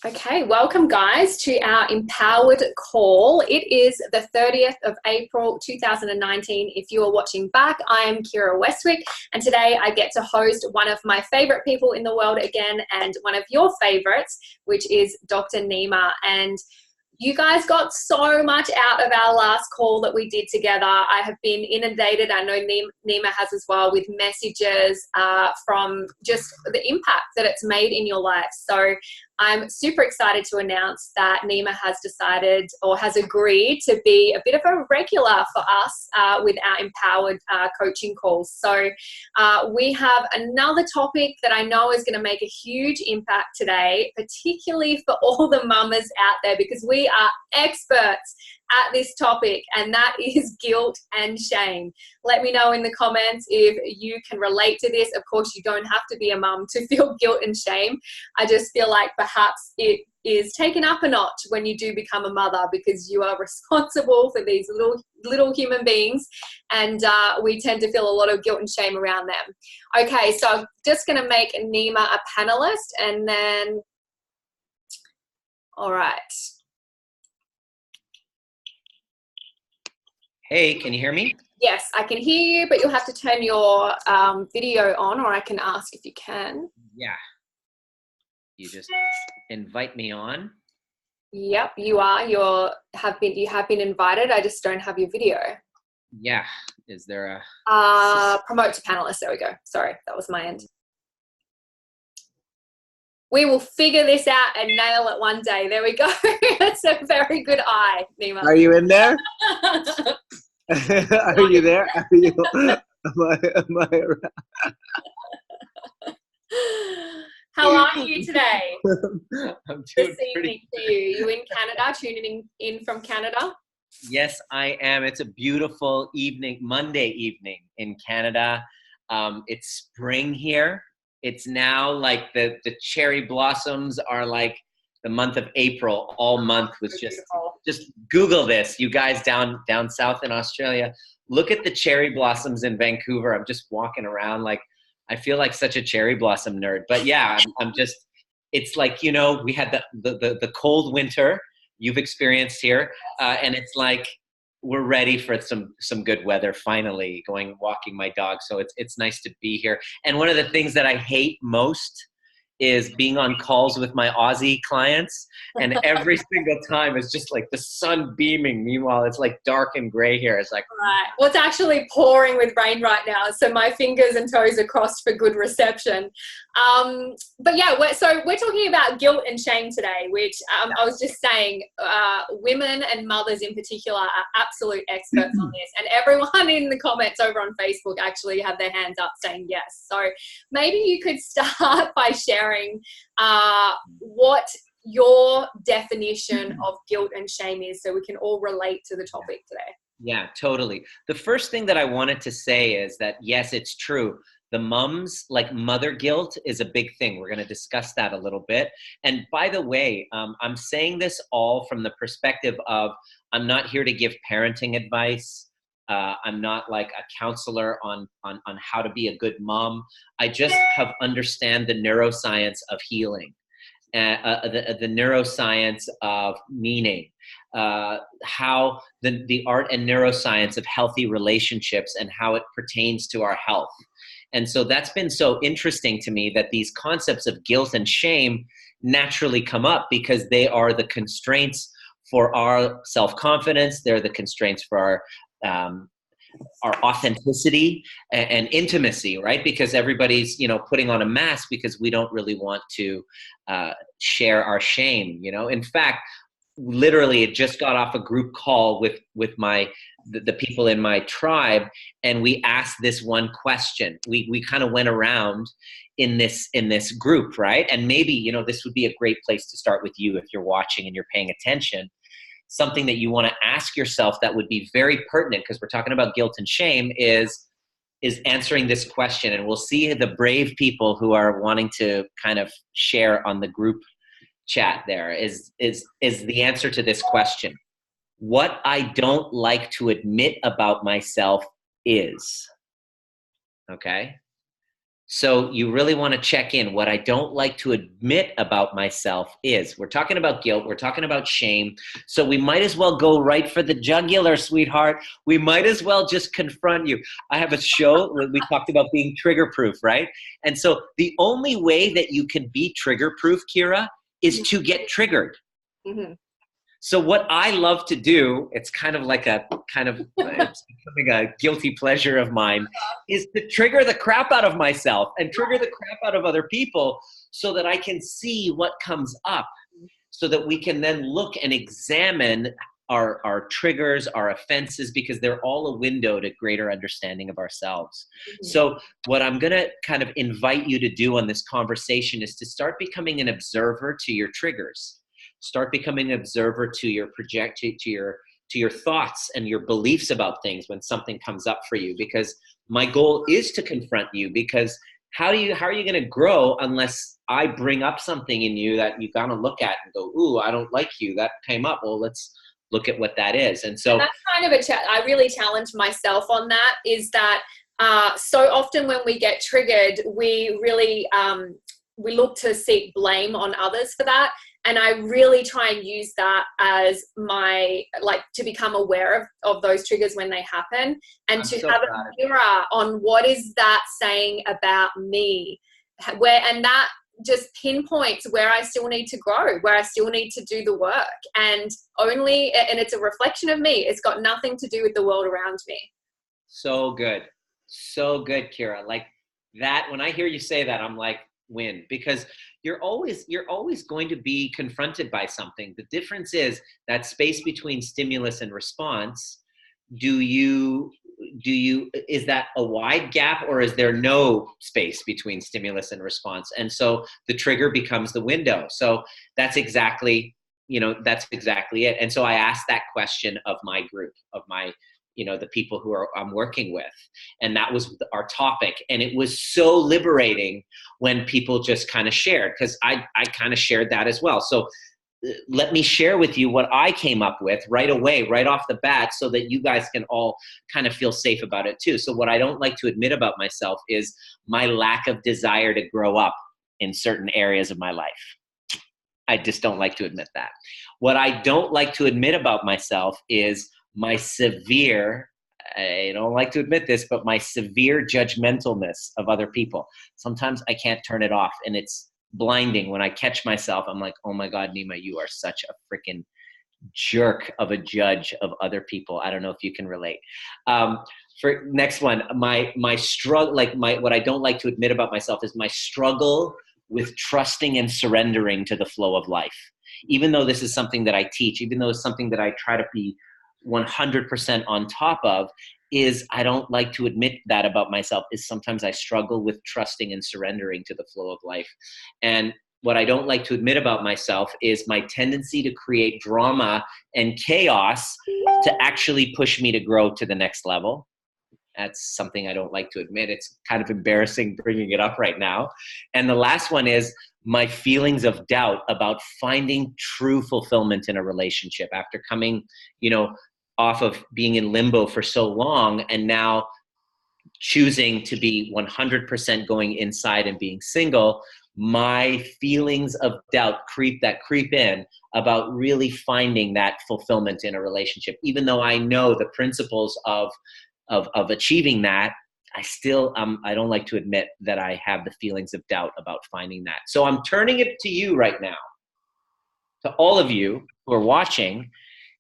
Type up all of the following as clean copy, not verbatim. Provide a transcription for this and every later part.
Okay, welcome guys to our Empowered call. It is the 30th of April 2019. If you are watching back, I am Kira Westwick, and today I get to host one of my favorite people in the world again, and one of your favorites, which is Dr. Nima. And you guys got so much out of our last call that we did together. I have been inundated, I know Nima has as well, with messages from just the impact that it's made in your life. So I'm super excited to announce that Nima has decided or has agreed to be a bit of a regular for us with our Empowered coaching calls. So we have another topic that I know is going to make a huge impact today, particularly for all the mamas out there, because we are experts at this topic, and that is guilt and shame. Let me know in the comments if you can relate to this. Of course, you don't have to be a mum to feel guilt and shame. I just feel like perhaps it is taken up a notch when you do become a mother, because you are responsible for these little human beings, and we tend to feel a lot of guilt and shame around them. Okay, so I'm just going to make Nima a panelist, and then, all right. Hey, can you hear me? Yes, I can hear you, but you'll have to turn your video on, or I can ask if you can. Yeah. You just invite me on. Yep, you are. You have been invited. I just don't have your video. Yeah. Is there a promote to panelist? There we go. Sorry, that was my end. We will figure this out and nail it one day. There we go. That's a very good eye, Nima. Are you in there? Are you there? Are you? Am I How are you today? I'm This evening for you. You in Canada? Tuning in from Canada? Yes, I am. It's a beautiful evening, Monday evening in Canada. It's spring here. It's now like the cherry blossoms are like the month of April. All month was just Google this, you guys down south in Australia. Look at the cherry blossoms in Vancouver. I'm just walking around like I feel like such a cherry blossom nerd. But yeah, I'm just. It's like, you know, we had the cold winter you've experienced here, and it's like we're ready for some good weather finally. Walking my dog, so it's nice to be here. And one of the things that I hate most is being on calls with my Aussie clients, and every single time it's just like the sun beaming. Meanwhile, it's like dark and gray here. It's like, right. Well, it's actually pouring with rain right now, so my fingers and toes are crossed for good reception. But yeah, we're talking about guilt and shame today, which I was just saying, women and mothers in particular are absolute experts on this, and everyone in the comments over on Facebook actually have their hands up saying yes. So maybe you could start by sharing what your definition of guilt and shame is, so we can all relate to the topic today. Yeah, totally. The first thing that I wanted to say is that, yes, it's true. The mums, like mother guilt is a big thing. We're going to discuss that a little bit. And by the way, I'm saying this all from the perspective of, I'm not here to give parenting advice. I'm not like a counselor on how to be a good mom. I just have understand the neuroscience of healing, the neuroscience of meaning, how the art and neuroscience of healthy relationships and how it pertains to our health. And so that's been so interesting to me, that these concepts of guilt and shame naturally come up because they are the constraints for our self-confidence. They're the constraints for our authenticity and intimacy, right? Because everybody's, putting on a mask because we don't really want to share our shame. In fact, literally, it just got off a group call with the people in my tribe, and we asked this one question. We kind of went around in this group, right? And maybe, this would be a great place to start with you if you're watching and you're paying attention. Something that you want to ask yourself that would be very pertinent, because we're talking about guilt and shame, is answering this question. And we'll see the brave people who are wanting to kind of share on the group chat there is the answer to this question. What I don't like to admit about myself is, okay? So you really want to check in. What I don't like to admit about myself is we're talking about guilt. We're talking about shame. So we might as well go right for the jugular, sweetheart. We might as well just confront you. I have a show where we talked about being trigger proof, right? And so the only way that you can be trigger proof, Kira, is to get triggered. Mm-hmm. So what I love to do, it's kind of like it's becoming a guilty pleasure of mine, is to trigger the crap out of myself and trigger the crap out of other people so that I can see what comes up, so that we can then look and examine our triggers, our offenses, because they're all a window to greater understanding of ourselves. Mm-hmm. So what I'm going to kind of invite you to do on this conversation is to start becoming an observer to your triggers. Start becoming an observer to your to your thoughts and your beliefs about things when something comes up for you, because my goal is to confront you, because how are you going to grow unless I bring up something in you that you got to look at and go, ooh, I don't like you. That came up. Well, let's look at what that is. And so that's kind of I really challenge myself on that, is that so often when we get triggered, we really, we look to seek blame on others for that. And I really try and use that as to become aware of those triggers when they happen, and to have a mirror on what is that saying about me, and that just pinpoints where I still need to grow, where I still need to do the work, and it's a reflection of me. It's got nothing to do with the world around me. So good, Kira. Like that, when I hear you say that, I'm like, win, because you're always going to be confronted by something. The difference is that space between stimulus and response. Is that a wide gap, or is there no space between stimulus and response? And so the trigger becomes the window. So that's exactly it. And so I asked that question of my group, of my, the people who I'm working with. And that was our topic. And it was so liberating when people just kind of shared, because I kind of shared that as well. So let me share with you what I came up with right away, right off the bat, so that you guys can all kind of feel safe about it too. So what I don't like to admit about myself is my lack of desire to grow up in certain areas of my life. I just don't like to admit that. What I don't like to admit about myself is my severe, I don't like to admit this, but my severe judgmentalness of other people. Sometimes I can't turn it off, and it's blinding. When I catch myself, I'm like, oh my God, Nima, you are such a freaking jerk of a judge of other people. I don't know if you can relate. For next one, my struggle, what I don't like to admit about myself is my struggle with trusting and surrendering to the flow of life. Even though this is something that I teach, even though it's something that I try to be 100% on top of, is I don't like to admit that about myself, is sometimes I struggle with trusting and surrendering to the flow of life. And what I don't like to admit about myself is my tendency to create drama and chaos to actually push me to grow to the next level. That's something I don't like to admit. It's kind of embarrassing bringing it up right now. And the last one is my feelings of doubt about finding true fulfillment in a relationship after coming, off of being in limbo for so long, and now choosing to be 100% going inside and being single. My feelings of doubt creep in about really finding that fulfillment in a relationship. Even though I know the principles of achieving that, I still, I don't like to admit that I have the feelings of doubt about finding that. So I'm turning it to you right now, to all of you who are watching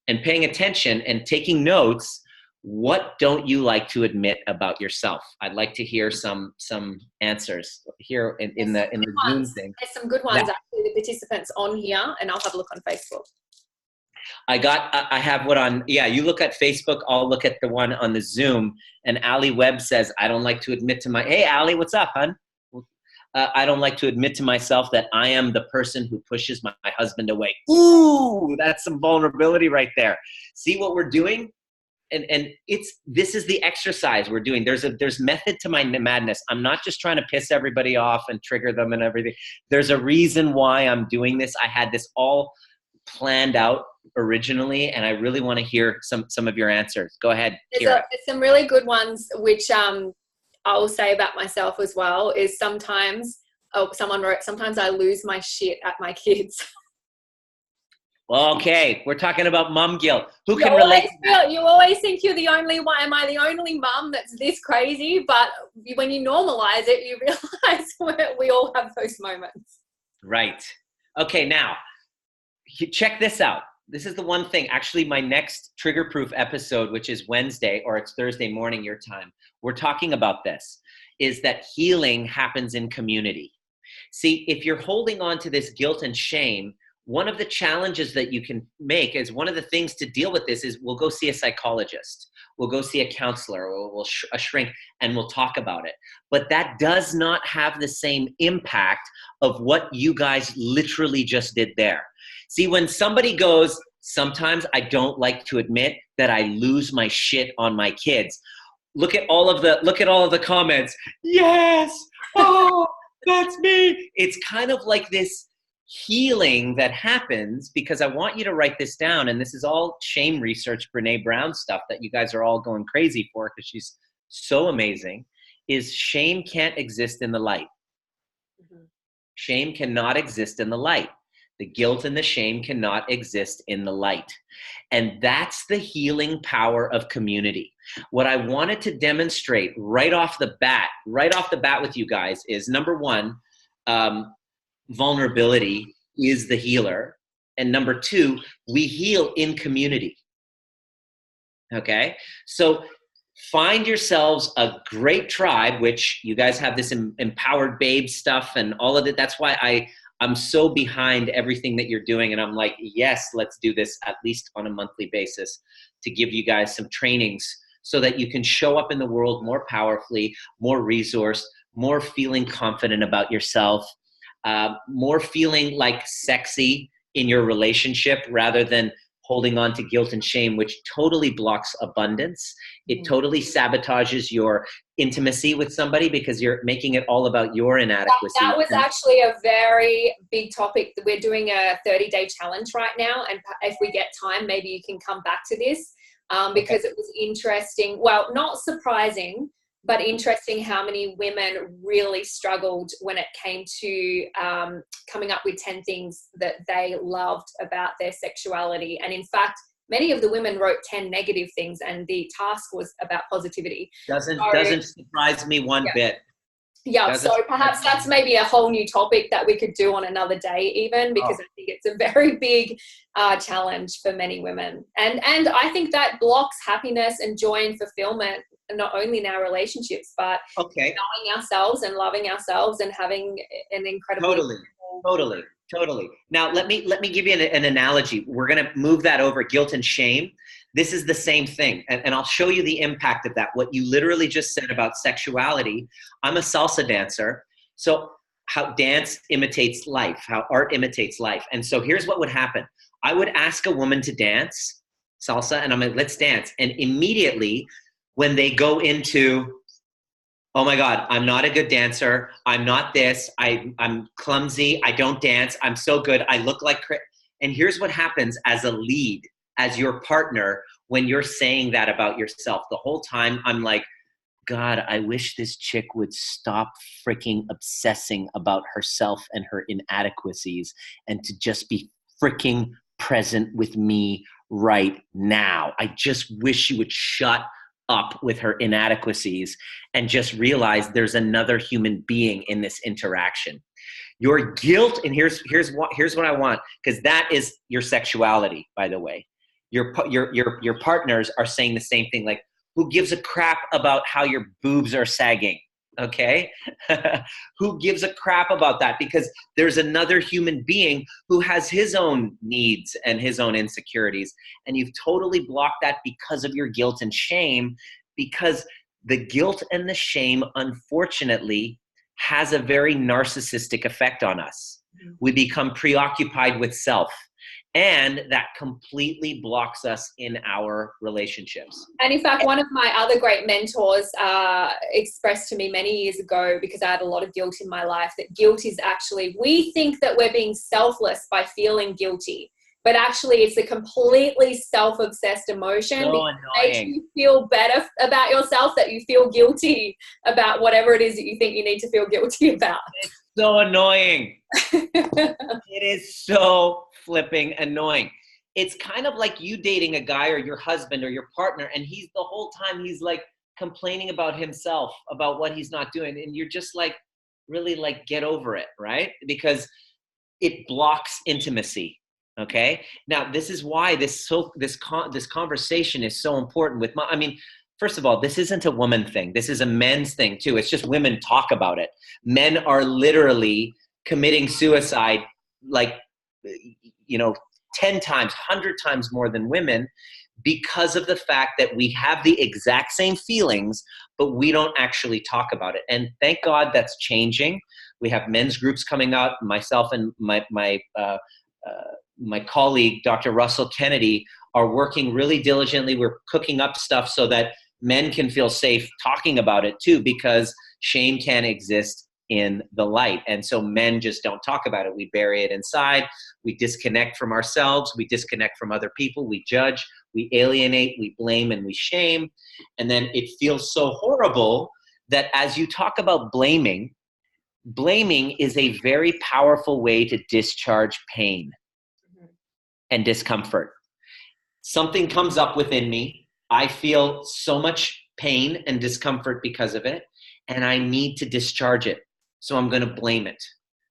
and paying attention and taking notes. What don't you like to admit about yourself? I'd like to hear some answers here in the Zoom thing. There's some good ones, actually, the participants on here, and I'll have a look on Facebook. I have what on, you look at Facebook, I'll look at the one on the Zoom. And Ali Webb says, I don't like to admit to hey, Ali, what's up, hon? I don't like to admit to myself that I am the person who pushes my husband away. Ooh, that's some vulnerability right there. See what we're doing? And this is the exercise we're doing. There's method to my madness. I'm not just trying to piss everybody off and trigger them and everything. There's a reason why I'm doing this. I had this all planned out originally, and I really want to hear some of your answers. Go ahead, Kira. There's some really good ones, which I will say about myself as well is sometimes, someone wrote, sometimes I lose my shit at my kids. Okay, we're talking about mom guilt. Who can relate? You always think you're the only one. Am I the only mum that's this crazy? But when you normalize it, you realize we all have those moments. Right. Okay, now, check this out. This is the one thing, actually, my next Trigger Proof episode, which is Wednesday, or it's Thursday morning your time, we're talking about this, is that healing happens in community. See, if you're holding on to this guilt and shame, one of the challenges that you can make is one of the things to deal with this is we'll go see a psychologist, we'll go see a counselor, or a shrink, and we'll talk about it. But that does not have the same impact of what you guys literally just did there. See, when somebody goes, sometimes I don't like to admit that I lose my shit on my kids. Look at all of the comments. Yes. Oh, that's me. It's kind of like this healing that happens, because I want you to write this down, and this is all shame research, Brene Brown stuff that you guys are all going crazy for because she's so amazing, is shame can't exist in the light. Mm-hmm. Shame cannot exist in the light. The guilt and the shame cannot exist in the light. And that's the healing power of community. What I wanted to demonstrate right off the bat with you guys is, number one, vulnerability is the healer. And number two, we heal in community. Okay? So find yourselves a great tribe, which you guys have this empowered babe stuff and all of it. That's why I'm so behind everything that you're doing. And I'm like, yes, let's do this at least on a monthly basis to give you guys some trainings so that you can show up in the world more powerfully, more resourced, more feeling confident about yourself, more feeling like sexy in your relationship rather than holding on to guilt and shame, which totally blocks abundance. It totally sabotages your intimacy with somebody because you're making it all about your inadequacy. That was actually a very big topic. We're doing a 30-day challenge right now. And if we get time, maybe you can come back to this because it was interesting. Well, not surprising, but interesting how many women really struggled when it came to coming up with 10 things that they loved about their sexuality. And in fact, many of the women wrote 10 negative things, and the task was about positivity. Doesn't surprise me one bit. Yeah, so perhaps that's maybe a whole new topic that we could do on another day even, because I think it's a very big challenge for many women. And I think that blocks happiness and joy and fulfillment, not only in our relationships, but knowing ourselves and loving ourselves and having an incredible... Totally. Now, let me give you an analogy. We're going to move that over, guilt and shame. This is the same thing. And I'll show you the impact of that. What you literally just said about sexuality. I'm a salsa dancer. So how dance imitates life, how art imitates life. And so here's what would happen. I would ask a woman to dance salsa, and I'm like, let's dance. And immediately when they go into, oh my God, I'm not a good dancer. I'm not this. I'm clumsy. I don't dance. I'm so good. I look like... And here's what happens as a lead, as your partner, when you're saying that about yourself. The whole time I'm like, God, I wish this chick would stop freaking obsessing about herself and her inadequacies and to just be freaking present with me right now. I just wish she would shut up with her inadequacies and just realize there's another human being in this interaction. Your guilt, and here's what I want, because that is your sexuality, by the way. Your partners are saying the same thing, like, who gives a crap about how your boobs are sagging? Okay? Who gives a crap about that? Because there's another human being who has his own needs and his own insecurities. And you've totally blocked that because of your guilt and shame, because the guilt and the shame, unfortunately, has a very narcissistic effect on us. We become preoccupied with self. And that completely blocks us in our relationships. And in fact, one of my other great mentors expressed to me many years ago, because I had a lot of guilt in my life, that guilt is actually, we think that we're being selfless by feeling guilty, but actually it's a completely self-obsessed emotion So because it makes annoying. you feel better about yourself, that you feel guilty about whatever it is that you think you need to feel guilty about. So annoying. It is so flipping annoying. It's kind of like you dating a guy or your husband or your partner, and he's the whole time he's like complaining about himself, about what he's not doing. And you're just like, really like, get over it, right? Because it blocks intimacy. Okay. Now, this is why this conversation is so important with I mean, first of all, this isn't a woman thing. This is a men's thing too. It's just women talk about it. Men are literally committing suicide, like, 10 times, 100 times more than women, because of the fact that we have the exact same feelings, but we don't actually talk about it. And thank God that's changing. We have men's groups coming out. Myself and my colleague, Dr. Russell Kennedy, are working really diligently. We're cooking up stuff so that men can feel safe talking about it too, because shame can exist in the light. And so men just don't talk about it. We bury it inside. We disconnect from ourselves. We disconnect from other people. We judge, we alienate, we blame, and we shame. And then it feels so horrible that as you talk about blaming is a very powerful way to discharge pain and discomfort. Something comes up within me. I feel so much pain and discomfort because of it, and I need to discharge it. So I'm going to blame it.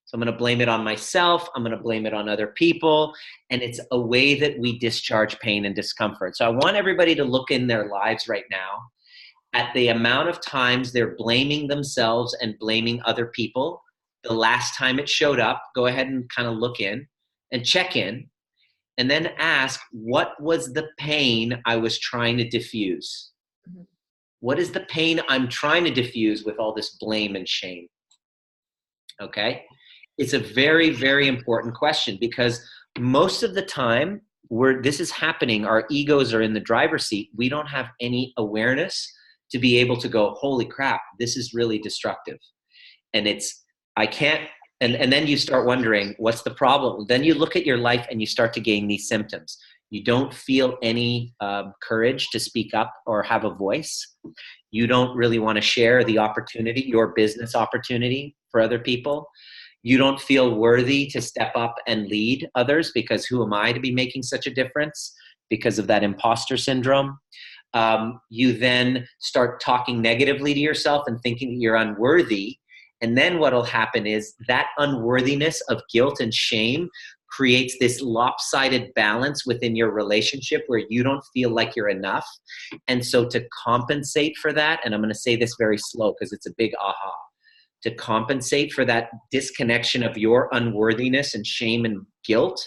So I'm going to blame it on myself. I'm going to blame it on other people. And it's a way that we discharge pain and discomfort. So I want everybody to look in their lives right now at the amount of times they're blaming themselves and blaming other people. The last time it showed up, go ahead and kind of look in and check in, and then ask, what was the pain I was trying to diffuse? Mm-hmm. What is the pain I'm trying to diffuse with all this blame and shame? Okay? It's a very, very important question, because most of the time where this is happening, our egos are in the driver's seat. We don't have any awareness to be able to go, holy crap, this is really destructive. And and then you start wondering, what's the problem? Then you look at your life and you start to gain these symptoms. You don't feel any courage to speak up or have a voice. You don't really want to share the opportunity, your business opportunity, for other people. You don't feel worthy to step up and lead others, because who am I to be making such a difference? Because of that imposter syndrome. You then start talking negatively to yourself and thinking that you're unworthy. And then what will happen is that unworthiness of guilt and shame creates this lopsided balance within your relationship where you don't feel like you're enough. And so to compensate for that, and I'm going to say this very slow because it's a big aha, to compensate for that disconnection of your unworthiness and shame and guilt,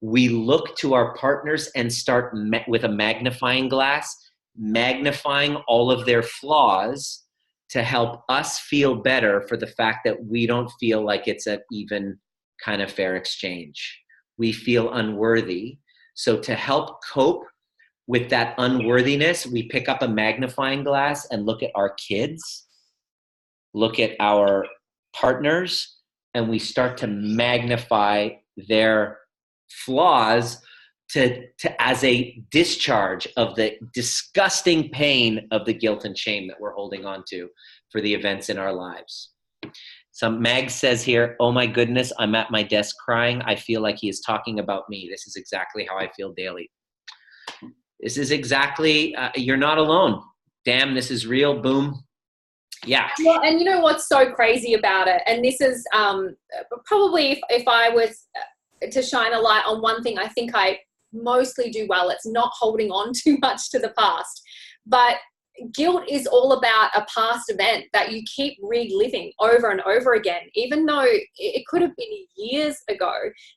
we look to our partners and start with a magnifying glass, magnifying all of their flaws to help us feel better for the fact that we don't feel like it's an even kind of fair exchange. We feel unworthy. So to help cope with that unworthiness, we pick up a magnifying glass and look at our kids, look at our partners, and we start to magnify their flaws to as a discharge of the disgusting pain of the guilt and shame that we're holding on to for the events in our lives. Some Mag says here, oh my goodness, I'm at my desk crying. I feel like he is talking about me. This is exactly how I feel daily. This is exactly, you're not alone. Damn, this is real. Boom. Yeah. Well, and you know what's so crazy about it? And this is probably if I was to shine a light on one thing, I think I mostly do well. It's not holding on too much to the past. But guilt is all about a past event that you keep reliving over and over again, even though it could have been years ago.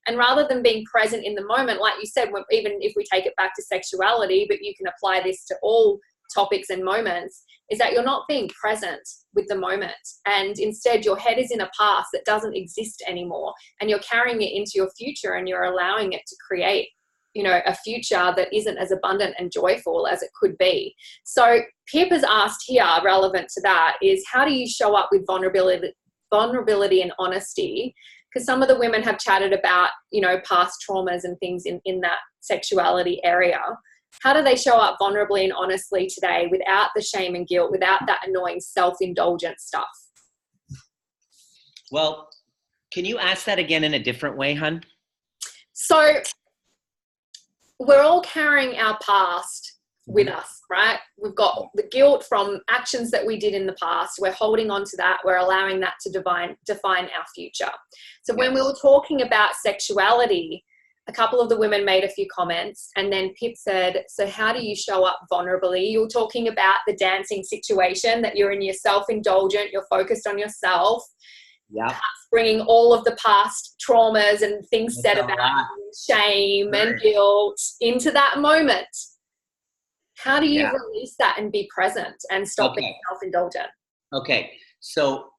And rather than being present in the moment, like you said, even if we take it back to sexuality, but you can apply this to all topics and moments, is that you're not being present with the moment. And instead your head is in a past that doesn't exist anymore. And you're carrying it into your future, and you're allowing it to create, a future that isn't as abundant and joyful as it could be. So Pip has asked here, relevant to that, is how do you show up with vulnerability and honesty? because some of the women have chatted about, you know, past traumas and things in that sexuality area. How do they show up vulnerably and honestly today without the shame and guilt, without that annoying self-indulgent stuff? Well, can you ask that again in a different way, hun? So we're all carrying our past with us, right? We've got the guilt from actions that we did in the past. We're holding on to that. We're allowing that to define our future. So when we were talking about sexuality, a couple of the women made a few comments, and then Pip said, so how do you show up vulnerably? You're talking about the dancing situation, that you're in your self-indulgent, you're focused on yourself, bringing all of the past traumas and things said about you, shame and guilt into that moment. How do you release that and be present and stop being self-indulgent? Okay. So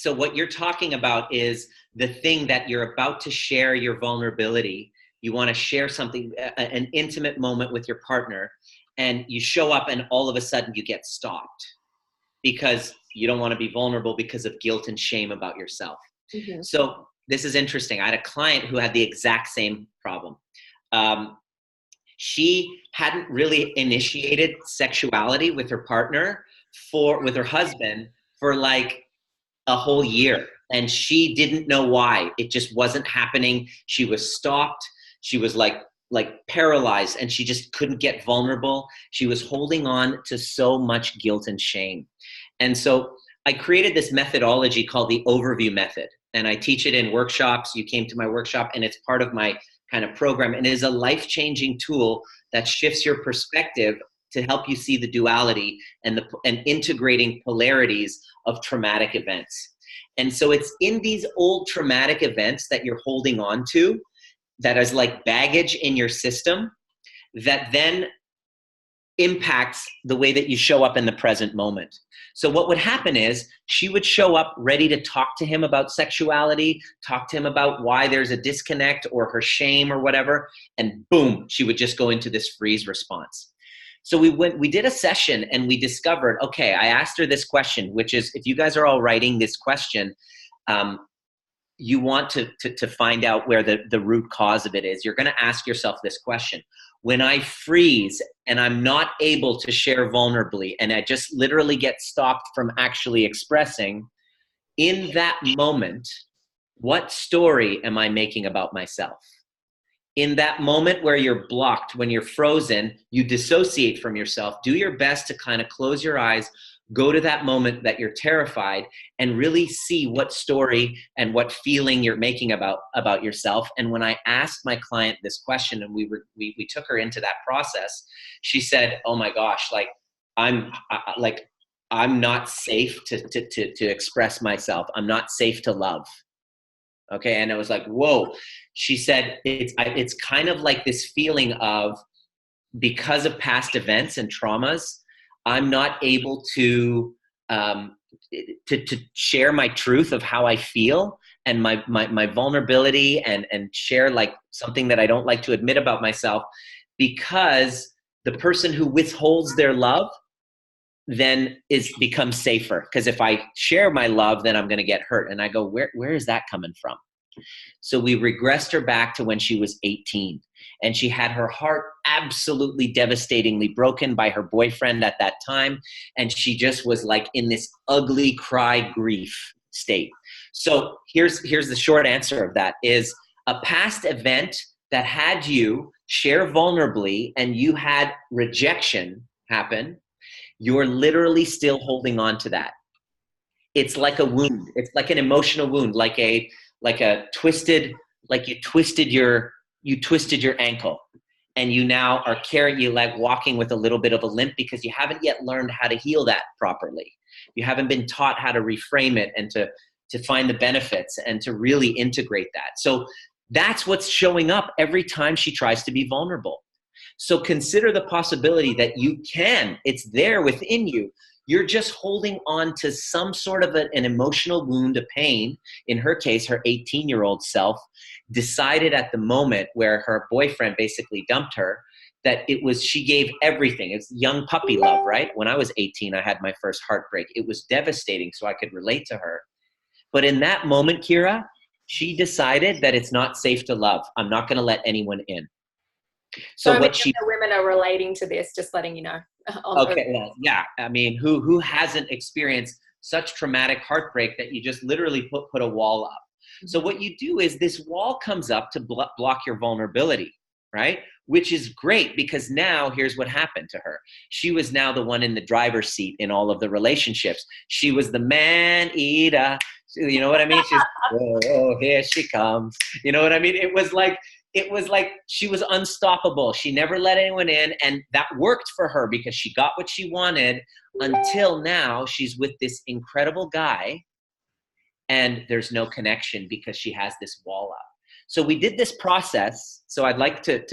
what you're talking about is the thing that you're about to share your vulnerability. You want to share something, an intimate moment with your partner, and you show up and all of a sudden you get stopped because you don't want to be vulnerable because of guilt and shame about yourself. Mm-hmm. So this is interesting. I had a client who had the exact same problem. She hadn't really initiated sexuality with her partner with her husband for like a whole year. And she didn't know why. It just wasn't happening. She was stopped. She was like paralyzed, and she just couldn't get vulnerable. She was holding on to so much guilt and shame. And so I created this methodology called the overview method. And I teach it in workshops. You came to my workshop, and it's part of my kind of program, and it is a life-changing tool that shifts your perspective to help you see the duality and integrating polarities of traumatic events. And so it's in these old traumatic events that you're holding on to, that is like baggage in your system, that then impacts the way that you show up in the present moment. So what would happen is she would show up ready to talk to him about sexuality, talk to him about why there's a disconnect or her shame or whatever, and boom, she would just go into this freeze response. So we did a session, and we discovered, okay, I asked her this question, which is, if you guys are all writing this question, you want to find out where the root cause of it is. You're going to ask yourself this question. When I freeze and I'm not able to share vulnerably, and I just literally get stopped from actually expressing, in that moment, what story am I making about myself? In that moment where you're blocked, when you're frozen, you dissociate from yourself. Do your best to kind of close your eyes, go to that moment that you're terrified, and really see what story and what feeling you're making about yourself. And when I asked my client this question, and we took her into that process, she said, "Oh my gosh, like I'm not safe to express myself. I'm not safe to love." Okay, and it was like, whoa. She said, it's kind of like this feeling of, because of past events and traumas, I'm not able to share my truth of how I feel and my vulnerability and share like something that I don't like to admit about myself, because the person who withholds their love then becomes safer. Because if I share my love, then I'm going to get hurt. And I go, where is that coming from? So we regressed her back to when she was 18, and she had her heart absolutely devastatingly broken by her boyfriend at that time. And she just was like in this ugly cry grief state. So here's the short answer of that is a past event that had you share vulnerably and you had rejection happen. You're literally still holding on to that. It's like a wound. It's like an emotional wound, like you twisted your ankle, and you now are carrying, you like walking with a little bit of a limp because you haven't yet learned how to heal that properly. You haven't been taught how to reframe it and to find the benefits and to really integrate that. So that's what's showing up every time she tries to be vulnerable. So consider the possibility that it's there within you. You're just holding on to some sort of an emotional wound, a pain. In her case, her 18-year-old self decided at the moment where her boyfriend basically dumped her that she gave everything. It's young puppy love, right? When I was 18, I had my first heartbreak. It was devastating, so I could relate to her. But in that moment, Kira, she decided that it's not safe to love. I'm not going to let anyone in. So So many what of she the women are relating to this, just letting you know. Okay, well, yeah. I mean, who hasn't experienced such traumatic heartbreak that you just literally put a wall up? So what you do is this wall comes up to block your vulnerability, right? Which is great, because now here's what happened to her. She was now the one in the driver's seat in all of the relationships. She was the man eater. You know what I mean? She's, oh, here she comes. You know what I mean? It was like she was unstoppable. She never let anyone in, and that worked for her because she got what she wanted, until now she's with this incredible guy and there's no connection because she has this wall up. So we did this process. So I'd like to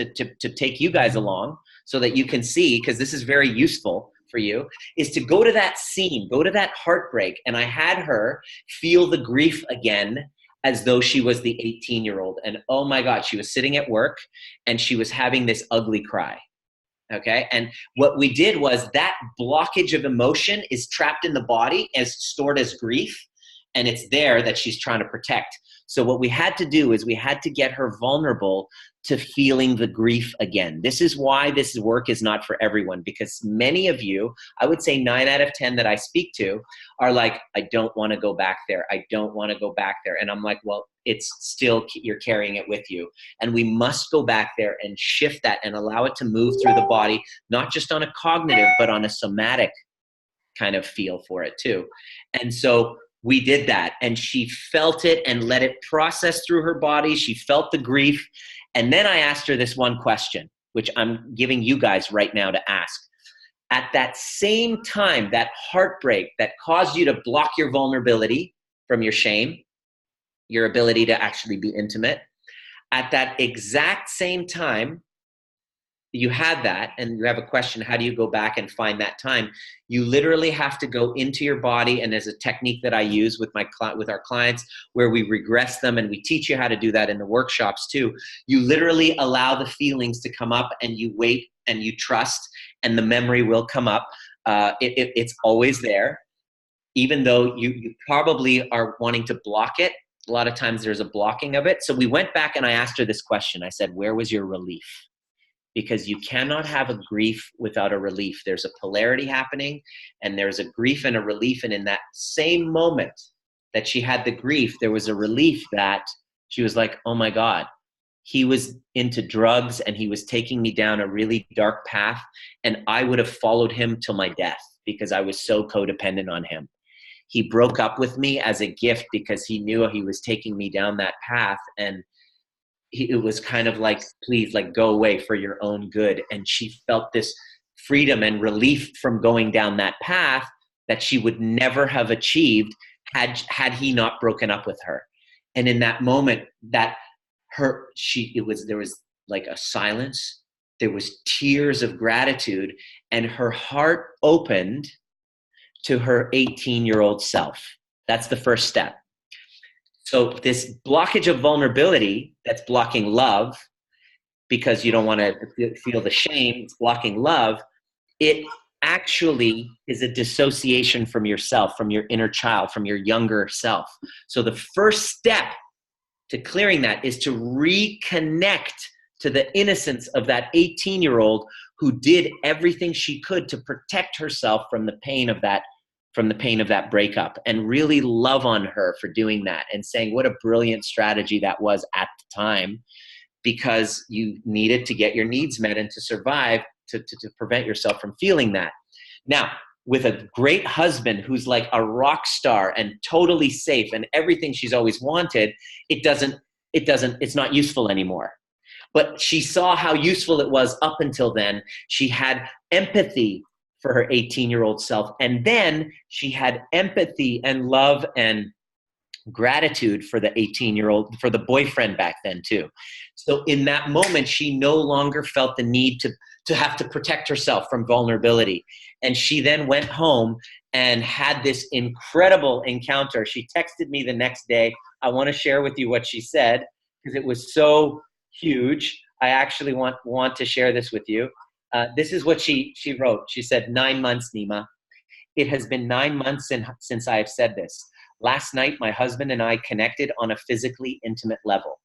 take you guys along so that you can see, because this is very useful for you, is to go to that scene, go to that heartbreak. And I had her feel the grief again as though she was the 18-year-old. And oh my God, she was sitting at work and she was having this ugly cry. Okay. And what we did was that blockage of emotion is trapped in the body as stored as grief. And it's there that she's trying to protect. So what we had to do is we had to get her vulnerable to feeling the grief again. This is why this work is not for everyone, because many of you, I would say 9 out of 10 that I speak to, are like, I don't want to go back there. I don't want to go back there. And I'm like, well, it's still, you're carrying it with you. And we must go back there and shift that and allow it to move through the body, not just on a cognitive, but on a somatic kind of feel for it too. And so we did that, and she felt it and let it process through her body. She felt the grief. And then I asked her this one question, which I'm giving you guys right now to ask. At that same time, that heartbreak that caused you to block your vulnerability from your shame, your ability to actually be intimate, at that exact same time, you had that, and you have a question, how do you go back and find that time? You literally have to go into your body, and there's a technique that I use with our clients where we regress them, and we teach you how to do that in the workshops too. You literally allow the feelings to come up, and you wait and you trust, and the memory will come up. It's always there, even though you probably are wanting to block it. A lot of times there's a blocking of it. So we went back and I asked her this question. I said, where was your relief? Because you cannot have a grief without a relief. There's a polarity happening, and there's a grief and a relief. And in that same moment that she had the grief, there was a relief that she was like, oh my God, he was into drugs and he was taking me down a really dark path. And I would have followed him till my death because I was so codependent on him. He broke up with me as a gift because he knew he was taking me down that path. And it was kind of like, please, like, go away for your own good. And she felt this freedom and relief from going down that path that she would never have achieved had he not broken up with her. And in that moment, there was like a silence. There was tears of gratitude, and her heart opened to her 18-year-old self. That's the first step. So this blockage of vulnerability that's blocking love, because you don't want to feel the shame, it's blocking love, it actually is a dissociation from yourself, from your inner child, from your younger self. So the first step to clearing that is to reconnect to the innocence of that 18-year-old who did everything she could to protect herself from the pain of that breakup, and really love on her for doing that and saying what a brilliant strategy that was at the time, because you needed to get your needs met and to survive, to prevent yourself from feeling that. Now, with a great husband who's like a rock star and totally safe and everything she's always wanted, it's not useful anymore. But she saw how useful it was up until then. She had empathy for her 18-year-old self. And then she had empathy and love and gratitude for the 18-year-old, for the boyfriend back then too. So in that moment, she no longer felt the need to have to protect herself from vulnerability. And she then went home and had this incredible encounter. She texted me the next day. I want to share with you what she said because it was so huge. I actually want to share this with you. This is what she wrote. She said, 9 months, Nima. It has been 9 months since I have said this. Last night, my husband and I connected on a physically intimate level,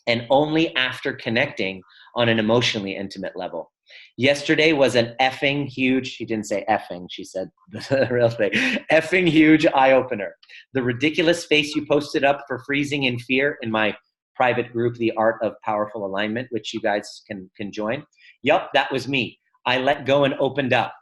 and only after connecting on an emotionally intimate level. Yesterday was an effing huge, she didn't say effing, she said the real thing, effing huge eye-opener. The ridiculous face you posted up for freezing in fear in my private group, The Art of Powerful Alignment, which you guys can join. Yup, that was me. I let go and opened up.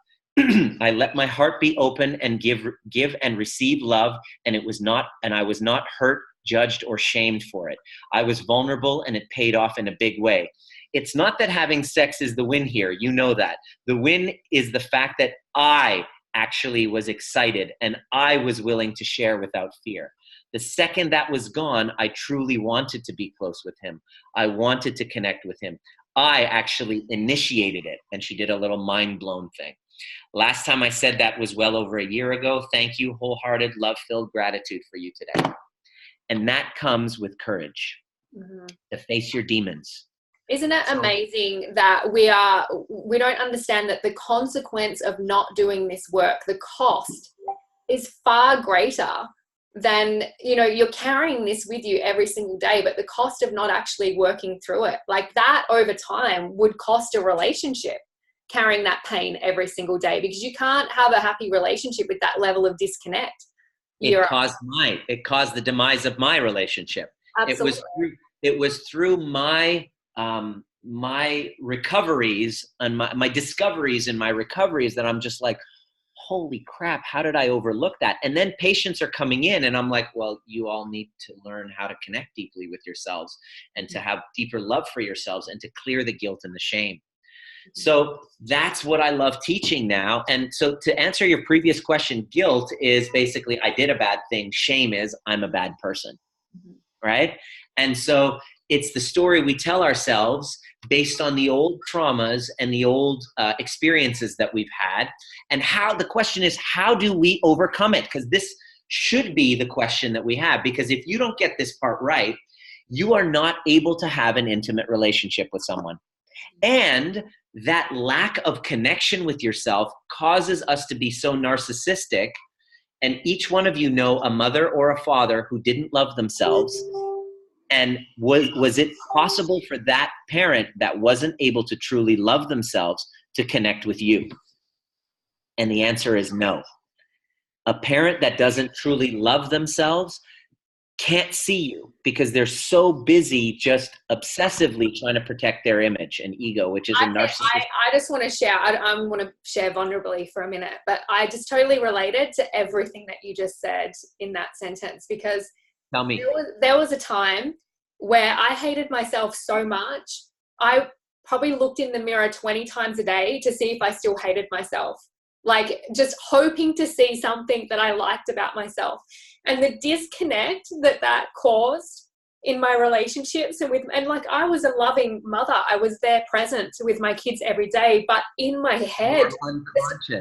I let my heart be open and give and receive love, and I was not hurt, judged, or shamed for it. I was vulnerable, and it paid off in a big way. It's not that having sex is the win here. You know that. The win is the fact that I actually was excited and I was willing to share without fear. The second that was gone, I truly wanted to be close with him. I wanted to connect with him. I actually initiated it. And she did a little mind-blown thing. Last time I said that was well over a year ago. Thank you, wholehearted, love-filled gratitude for you today. And that comes with courage to face your demons. Isn't it amazing that we don't understand that the consequence of not doing this work, the cost, is far greater than, you're carrying this with you every single day, but the cost of not actually working through it, like that over time would cost a relationship, carrying that pain every single day, because you can't have a happy relationship with that level of disconnect. It caused the demise of my relationship. Absolutely. It was through my recoveries and my discoveries and my recoveries that I'm just like, holy crap, how did I overlook that? And then patients are coming in and I'm like, well, you all need to learn how to connect deeply with yourselves and to have deeper love for yourselves and to clear the guilt and the shame. So that's what I love teaching now. And so to answer your previous question, guilt is basically I did a bad thing. Shame is I'm a bad person, right? And so it's the story we tell ourselves based on the old traumas and the old experiences that we've had. And the question is, how do we overcome it? Because this should be the question that we have. Because if you don't get this part right, you are not able to have an intimate relationship with someone. And that lack of connection with yourself causes us to be so narcissistic. And each one of you know a mother or a father who didn't love themselves. And was it possible for that parent that wasn't able to truly love themselves to connect with you? And the answer is no. A parent that doesn't truly love themselves can't see you because they're so busy just obsessively trying to protect their image and ego, which is a narcissist. I just want to share, I want to share vulnerably for a minute, but I just totally related to everything that you just said in that sentence, because Tell me. There was a time where I hated myself so much, I probably looked in the mirror 20 times a day to see if I still hated myself. Like just hoping to see something that I liked about myself. And the disconnect that caused in my relationships and like I was a loving mother. I was there present with my kids every day, but in my head,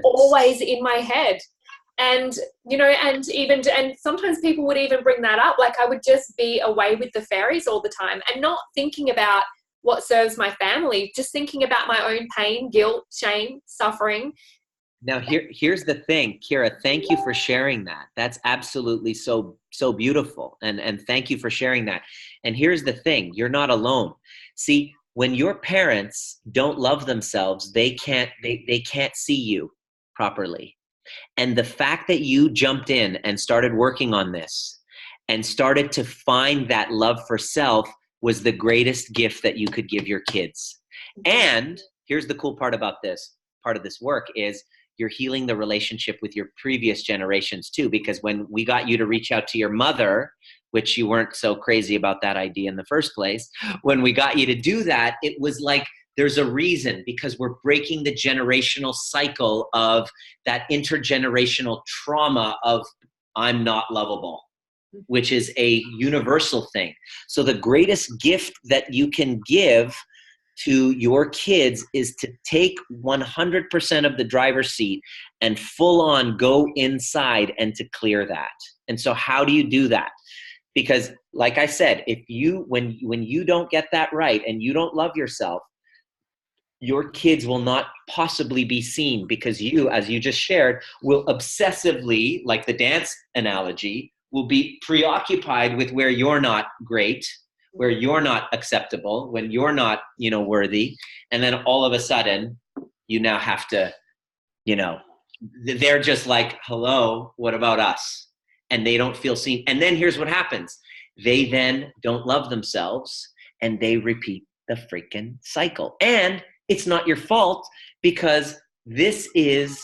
always in my head. And, and sometimes people would even bring that up. Like I would just be away with the fairies all the time and not thinking about what serves my family, just thinking about my own pain, guilt, shame, suffering. Now, here's the thing, Kira, thank you for sharing that. That's absolutely so beautiful. And thank you for sharing that. And here's the thing, you're not alone. See, when your parents don't love themselves, they can't see you properly. And the fact that you jumped in and started working on this and started to find that love for self was the greatest gift that you could give your kids. And here's the cool part about this, part of this work is you're healing the relationship with your previous generations too, because when we got you to reach out to your mother, which you weren't so crazy about that idea in the first place, when we got you to do that, it was like, there's a reason, because we're breaking the generational cycle of that intergenerational trauma of I'm not lovable, which is a universal thing. So the greatest gift that you can give to your kids is to take 100% of the driver's seat and full on go inside and to clear that. And so how do you do that? Because like I said, when you don't get that right and you don't love yourself, your kids will not possibly be seen because you, as you just shared, will obsessively, like the dance analogy, will be preoccupied with where you're not great, where you're not acceptable, when you're not, worthy. And then all of a sudden you now have to, they're just like, hello, what about us? And they don't feel seen. And then here's what happens. They then don't love themselves and they repeat the freaking cycle. And it's not your fault because this is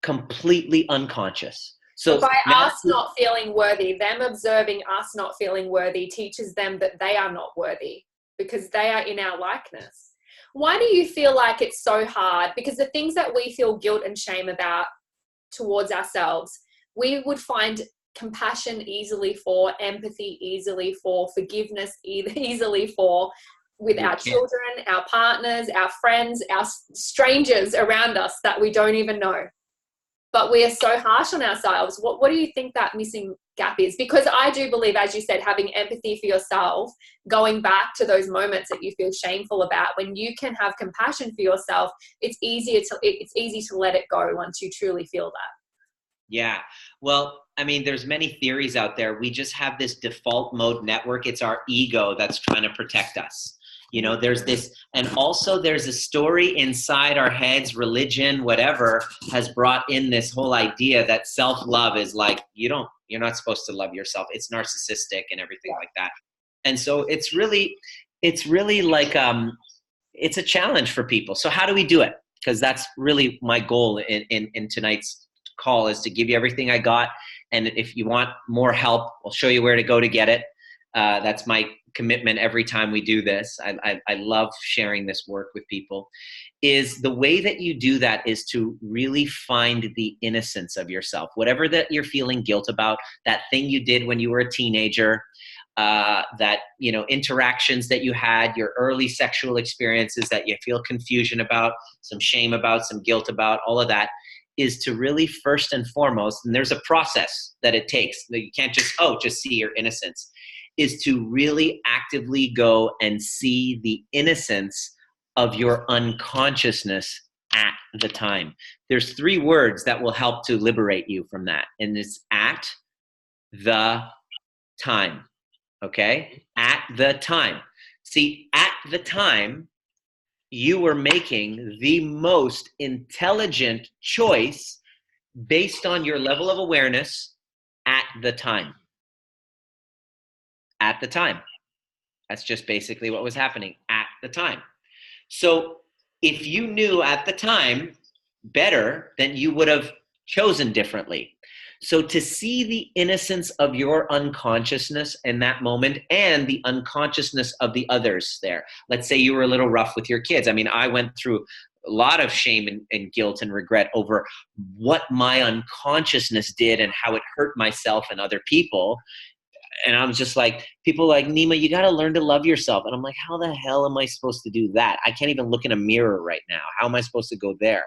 completely unconscious. So by us not feeling worthy, them observing us not feeling worthy teaches them that they are not worthy because they are in our likeness. Why do you feel like it's so hard? Because the things that we feel guilt and shame about towards ourselves, we would find compassion easily for, empathy easily for, forgiveness easily for, with our children, our partners, our friends, our strangers around us that we don't even know. But we are so harsh on ourselves. What do you think that missing gap is? Because I do believe, as you said, having empathy for yourself, going back to those moments that you feel shameful about, when you can have compassion for yourself, it's easy to let it go once you truly feel that. Yeah. Well, I mean, there's many theories out there. We just have this default mode network. It's our ego that's trying to protect us. There's this, and also there's a story inside our heads, religion, whatever, has brought in this whole idea that self-love is like, you're not supposed to love yourself. It's narcissistic and everything like that. And so it's really like, it's a challenge for people. So how do we do it? Because that's really my goal in tonight's call, is to give you everything I got. And if you want more help, I'll show you where to go to get it. That's my commitment every time we do this. I love sharing this work with people. Is the way that you do that is to really find the innocence of yourself. Whatever that you're feeling guilt about, that thing you did when you were a teenager, that, interactions that you had, your early sexual experiences that you feel confusion about, some shame about, some guilt about, all of that, is to really first and foremost, and there's a process that it takes, that you can't just see your innocence, is to really actively go and see the innocence of your unconsciousness at the time. There's 3 words that will help to liberate you from that. And it's at the time. Okay? At the time. See, at the time, you were making the most intelligent choice based on your level of awareness at the time. At the time. That's just basically what was happening at the time. So if you knew at the time better, then you would have chosen differently. So to see the innocence of your unconsciousness in that moment and the unconsciousness of the others there. Let's say you were a little rough with your kids. I mean, I went through a lot of shame and guilt and regret over what my unconsciousness did and how it hurt myself and other people. And I'm just like, people like, Nima, you got to learn to love yourself. And I'm like, how the hell am I supposed to do that? I can't even look in a mirror right now. How am I supposed to go there?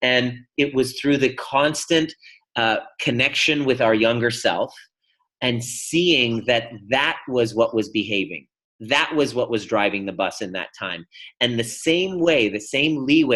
And it was through the constant connection with our younger self and seeing that was what was behaving. That was what was driving the bus in that time. And the same leeway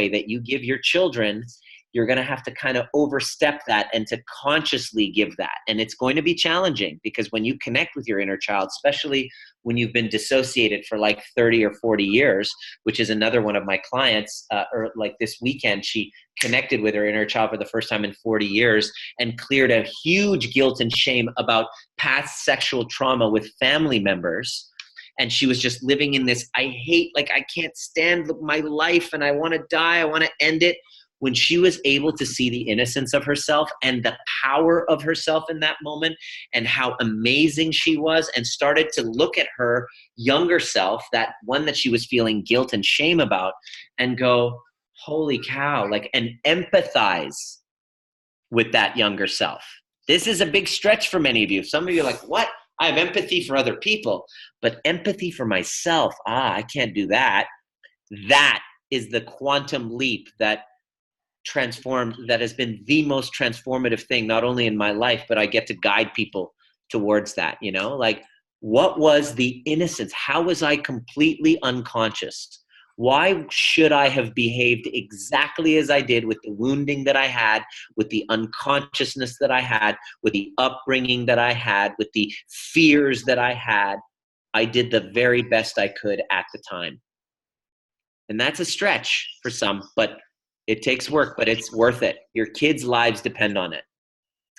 that you give your children, you're going to have to kind of overstep that and to consciously give that. And it's going to be challenging because when you connect with your inner child, especially when you've been dissociated for like 30 or 40 years, which is another one of my clients, or like this weekend, she connected with her inner child for the first time in 40 years and cleared a huge guilt and shame about past sexual trauma with family members. And she was just living in this, I can't stand my life and I want to die. I want to end it. When she was able to see the innocence of herself and the power of herself in that moment and how amazing she was, and started to look at her younger self, that one that she was feeling guilt and shame about, and go, holy cow, and empathize with that younger self. This is a big stretch for many of you. Some of you are like, what? I have empathy for other people, but empathy for myself, I can't do that. That is the quantum leap that has been the most transformative thing, not only in my life, but I get to guide people towards that, what was the innocence? How was I completely unconscious? Why should I have behaved exactly as I did with the wounding that I had, with the unconsciousness that I had, with the upbringing that I had, with the fears that I had? I did the very best I could at the time. And that's a stretch for some, but it takes work, but it's worth it. Your kids' lives depend on it,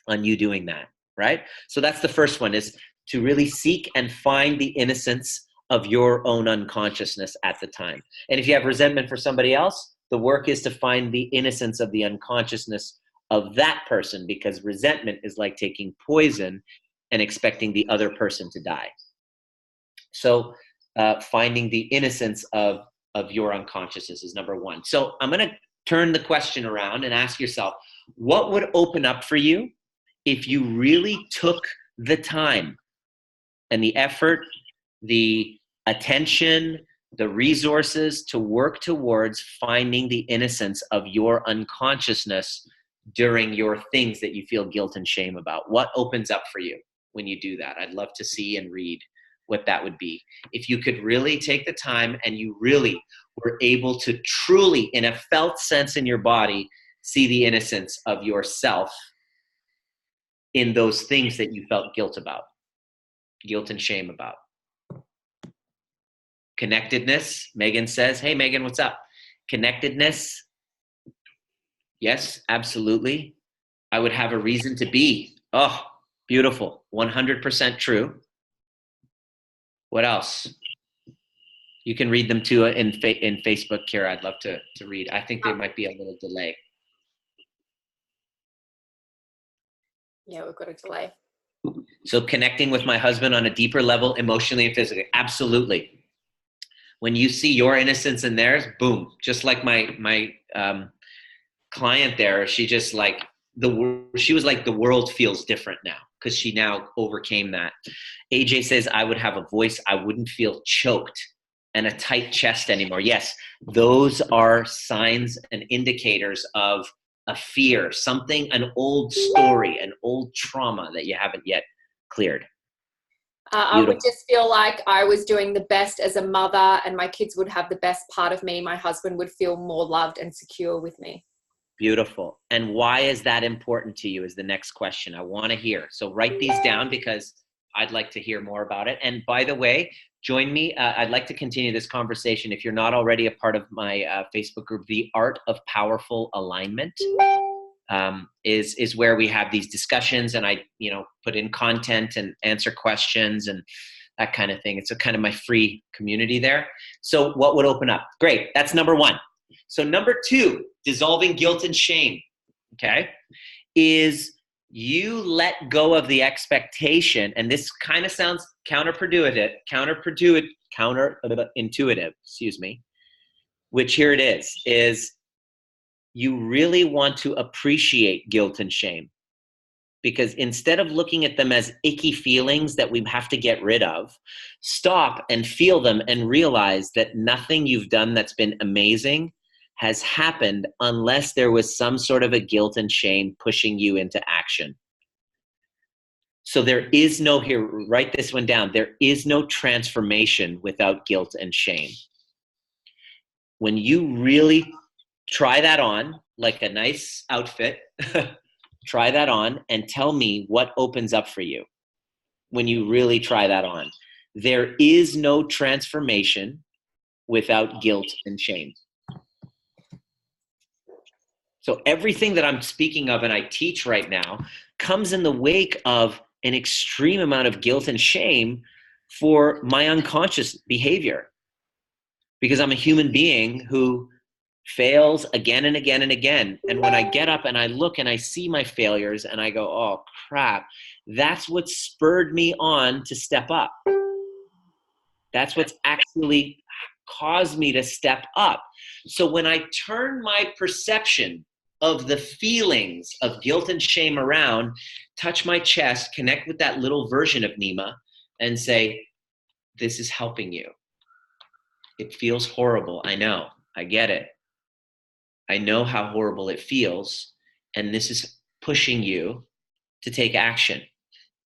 on you doing that, right? So that's the first one, is to really seek and find the innocence of your own unconsciousness at the time. And if you have resentment for somebody else, the work is to find the innocence of the unconsciousness of that person, because resentment is like taking poison and expecting the other person to die. So finding the innocence of your unconsciousness is number one. So I'm going to turn the question around and ask yourself, what would open up for you if you really took the time and the effort, the attention, the resources to work towards finding the innocence of your unconsciousness during your things that you feel guilt and shame about? What opens up for you when you do that? I'd love to see and read what that would be. If you could really take the time and you really were able to truly, in a felt sense in your body, see the innocence of yourself in those things that you felt guilt about, guilt and shame about. Connectedness, Megan says. Hey, Megan, what's up? Connectedness. Yes, absolutely. I would have a reason to be. Oh, beautiful. 100% true. What else? You can read them too in Facebook, Kira. I'd love to read. I think there might be a little delay. Yeah, we've got a delay. So connecting with my husband on a deeper level, emotionally and physically. Absolutely. When you see your innocence in theirs, boom. Just like my client there, she just like she was like, the world feels different now because she now overcame that. AJ says, I would have a voice. I wouldn't feel choked and a tight chest anymore. Yes, those are signs and indicators of a fear, something, an old story, an old trauma that you haven't yet cleared. I would just feel like I was doing the best as a mother and my kids would have the best part of me. My husband would feel more loved and secure with me. Beautiful. And why is that important to you is the next question I want to hear. So write these down because I'd like to hear more about it. And by the way, join me. I'd like to continue this conversation. If you're not already a part of my Facebook group, The Art of Powerful Alignment is where we have these discussions, and I, put in content and answer questions and that kind of thing. It's a kind of my free community there. So what would open up? Great. That's number one. So number two, dissolving guilt and shame, okay, is you let go of the expectation, and this kind of sounds counterintuitive, which here it is you really want to appreciate guilt and shame. Because instead of looking at them as icky feelings that we have to get rid of, stop and feel them and realize that nothing you've done that's been amazing has happened unless there was some sort of a guilt and shame pushing you into action. So there is no, here, write this one down, there is no transformation without guilt and shame. When you really try that on, like a nice outfit, try that on and tell me what opens up for you when you really try that on. There is no transformation without guilt and shame. So everything that I'm speaking of and I teach right now comes in the wake of an extreme amount of guilt and shame for my unconscious behavior. Because I'm a human being who fails again and again and again. And when I get up and I look and I see my failures and I go, oh crap, that's what spurred me on to step up. That's what's actually caused me to step up. So when I turn my perception of the feelings of guilt and shame around, touch my chest, connect with that little version of Nima and say, this is helping you. It feels horrible. I know. I get it. I know how horrible it feels. And this is pushing you to take action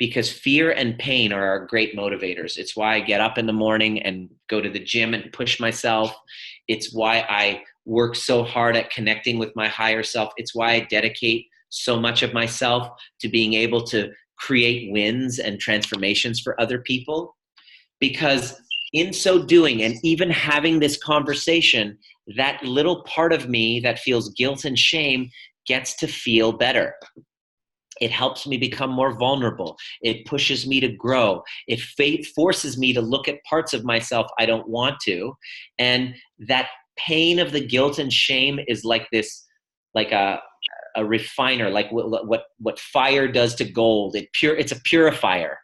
because fear and pain are our great motivators. It's why I get up in the morning and go to the gym and push myself. It's why I work so hard at connecting with my higher self. It's why I dedicate so much of myself to being able to create wins and transformations for other people. Because in so doing, and even having this conversation, that little part of me that feels guilt and shame gets to feel better. It helps me become more vulnerable. It pushes me to grow. It forces me to look at parts of myself I don't want to. And that pain of the guilt and shame is like this, like a refiner, like what fire does to gold. It's a purifier,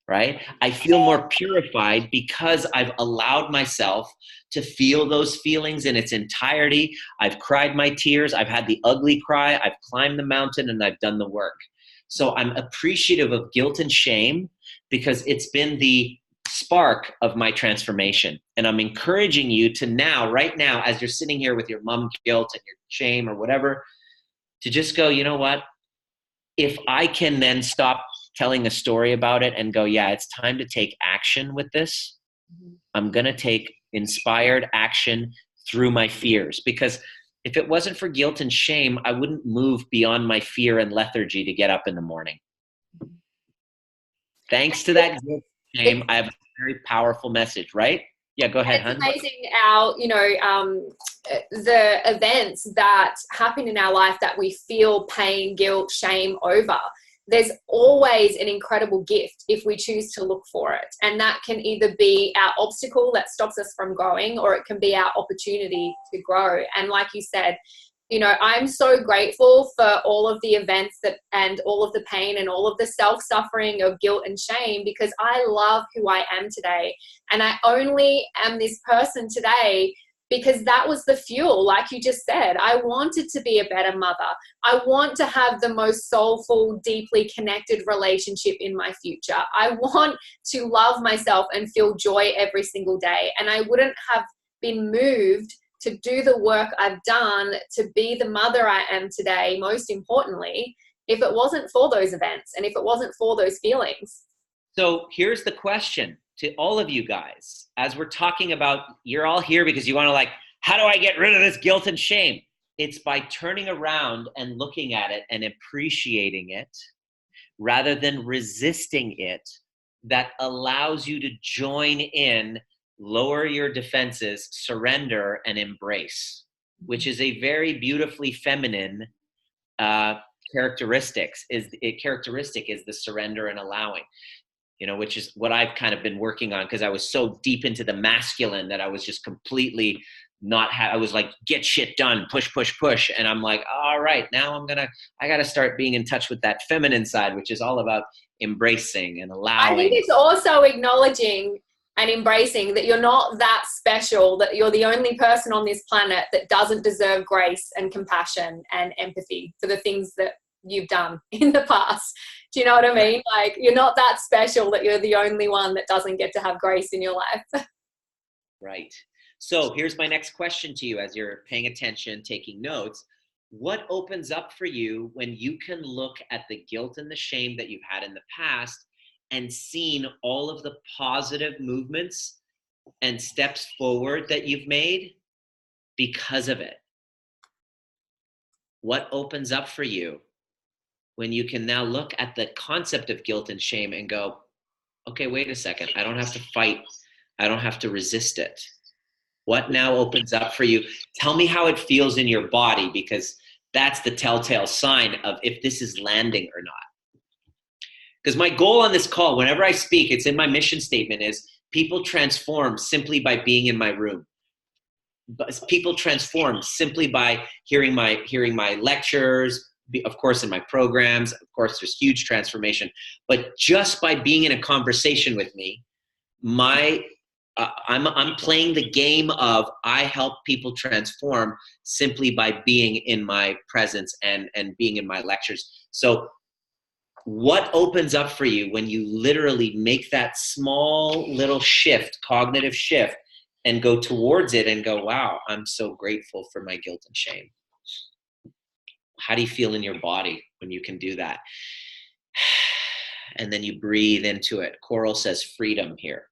right? I feel more purified because I've allowed myself to feel those feelings in its entirety. I've cried my tears. I've had the ugly cry. I've climbed the mountain and I've done the work. So I'm appreciative of guilt and shame because it's been the spark of my transformation. And I'm encouraging you to now, right now, as you're sitting here with your mom guilt and your shame or whatever, to just go, you know what? If I can then stop telling a story about it and go, yeah, it's time to take action with this. I'm going to take inspired action through my fears. Because if it wasn't for guilt and shame, I wouldn't move beyond my fear and lethargy to get up in the morning. Thanks to that guilt and shame, I have a very powerful message, right? Yeah, go ahead, It's hon. amazing the events that happen in our life that we feel pain, guilt, shame over. There's always an incredible gift if we choose to look for it. And that can either be our obstacle that stops us from growing, or it can be our opportunity to grow. And like you said, I'm so grateful for all of the events and all of the pain and all of the self-suffering of guilt and shame, because I love who I am today. And I only am this person today because that was the fuel. Like you just said, I wanted to be a better mother. I want to have the most soulful, deeply connected relationship in my future. I want to love myself and feel joy every single day. And I wouldn't have been moved to do the work I've done to be the mother I am today, most importantly, if it wasn't for those events and if it wasn't for those feelings. So here's the question to all of you guys. As we're talking about, you're all here because you want to how do I get rid of this guilt and shame? It's by turning around and looking at it and appreciating it rather than resisting it that allows you to join in, lower your defenses, surrender, and embrace, which is a very beautifully feminine characteristic is the surrender and allowing, which is what I've kind of been working on, because I was so deep into the masculine that I was just completely I was like, get shit done, push, push, push. And I'm like, all right, now I got to start being in touch with that feminine side, which is all about embracing and allowing. I think it's also acknowledging and embracing that you're not that special, that you're the only person on this planet that doesn't deserve grace and compassion and empathy for the things that you've done in the past. Do you know what I mean? Like, you're not that special that you're the only one that doesn't get to have grace in your life. Right. So here's my next question to you as you're paying attention, taking notes. What opens up for you when you can look at the guilt and the shame that you've had in the past and seen all of the positive movements and steps forward that you've made because of it? What opens up for you when you can now look at the concept of guilt and shame and go, okay, wait a second, I don't have to fight. I don't have to resist it. What now opens up for you? Tell me how it feels in your body, because that's the telltale sign of if this is landing or not. Because my goal on this call, whenever I speak, it's in my mission statement, is people transform simply by being in my room. But people transform simply by hearing my lectures, of course, in my programs. Of course, there's huge transformation. But just by being in a conversation with me, I'm playing the game of I help people transform simply by being in my presence and being in my lectures. So what opens up for you when you literally make that small little shift, cognitive shift, and go towards it and go, wow, I'm so grateful for my guilt and shame? How do you feel in your body when you can do that? and then you breathe into it. Coral says freedom here.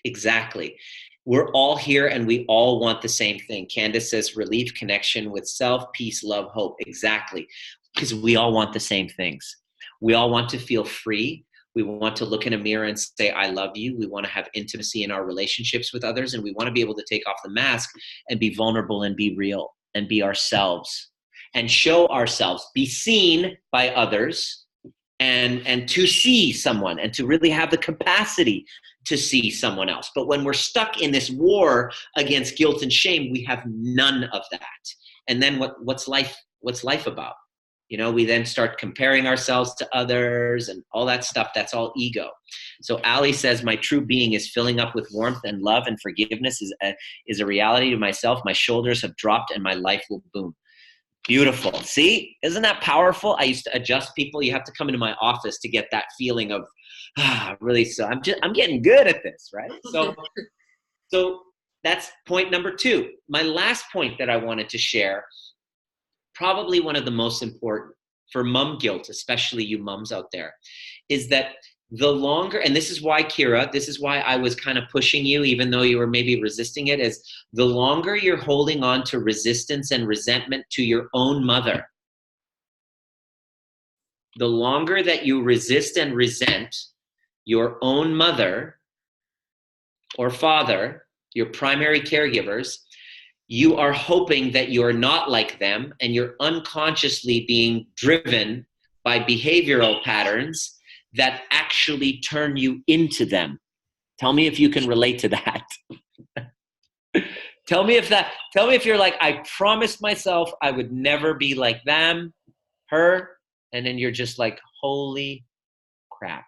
Exactly. We're all here and we all want the same thing. Candace says relief, connection with self, peace, love, hope. Exactly. Because we all want the same things. We all want to feel free. We want to look in a mirror and say, I love you. We want to have intimacy in our relationships with others. And we want to be able to take off the mask and be vulnerable and be real and be ourselves and show ourselves, be seen by others, and to see someone and to really have the capacity to see someone else. But when we're stuck in this war against guilt and shame, we have none of that. And then what's life about? We then start comparing ourselves to others and all that stuff. That's all ego. So Ali says, my true being is filling up with warmth and love, and forgiveness is a reality to myself. My shoulders have dropped and my life will boom. Beautiful. See, isn't that powerful? I used to adjust people. You have to come into my office to get that feeling of really. So I'm getting good at this, right? So that's point number 2. My last point that I wanted to share, probably one of the most important for mom guilt, especially you moms out there, is that the longer, and this is why, Kira, this is why I was kind of pushing you, even though you were maybe resisting it, is the longer you're holding on to resistance and resentment to your own mother, the longer that you resist and resent your own mother or father, your primary caregivers, you are hoping that you're not like them, and you're unconsciously being driven by behavioral patterns that actually turn you into them. Tell me if you can relate to that. Tell me if you're like, I promised myself I would never be like them, her, and then you're just like, holy crap,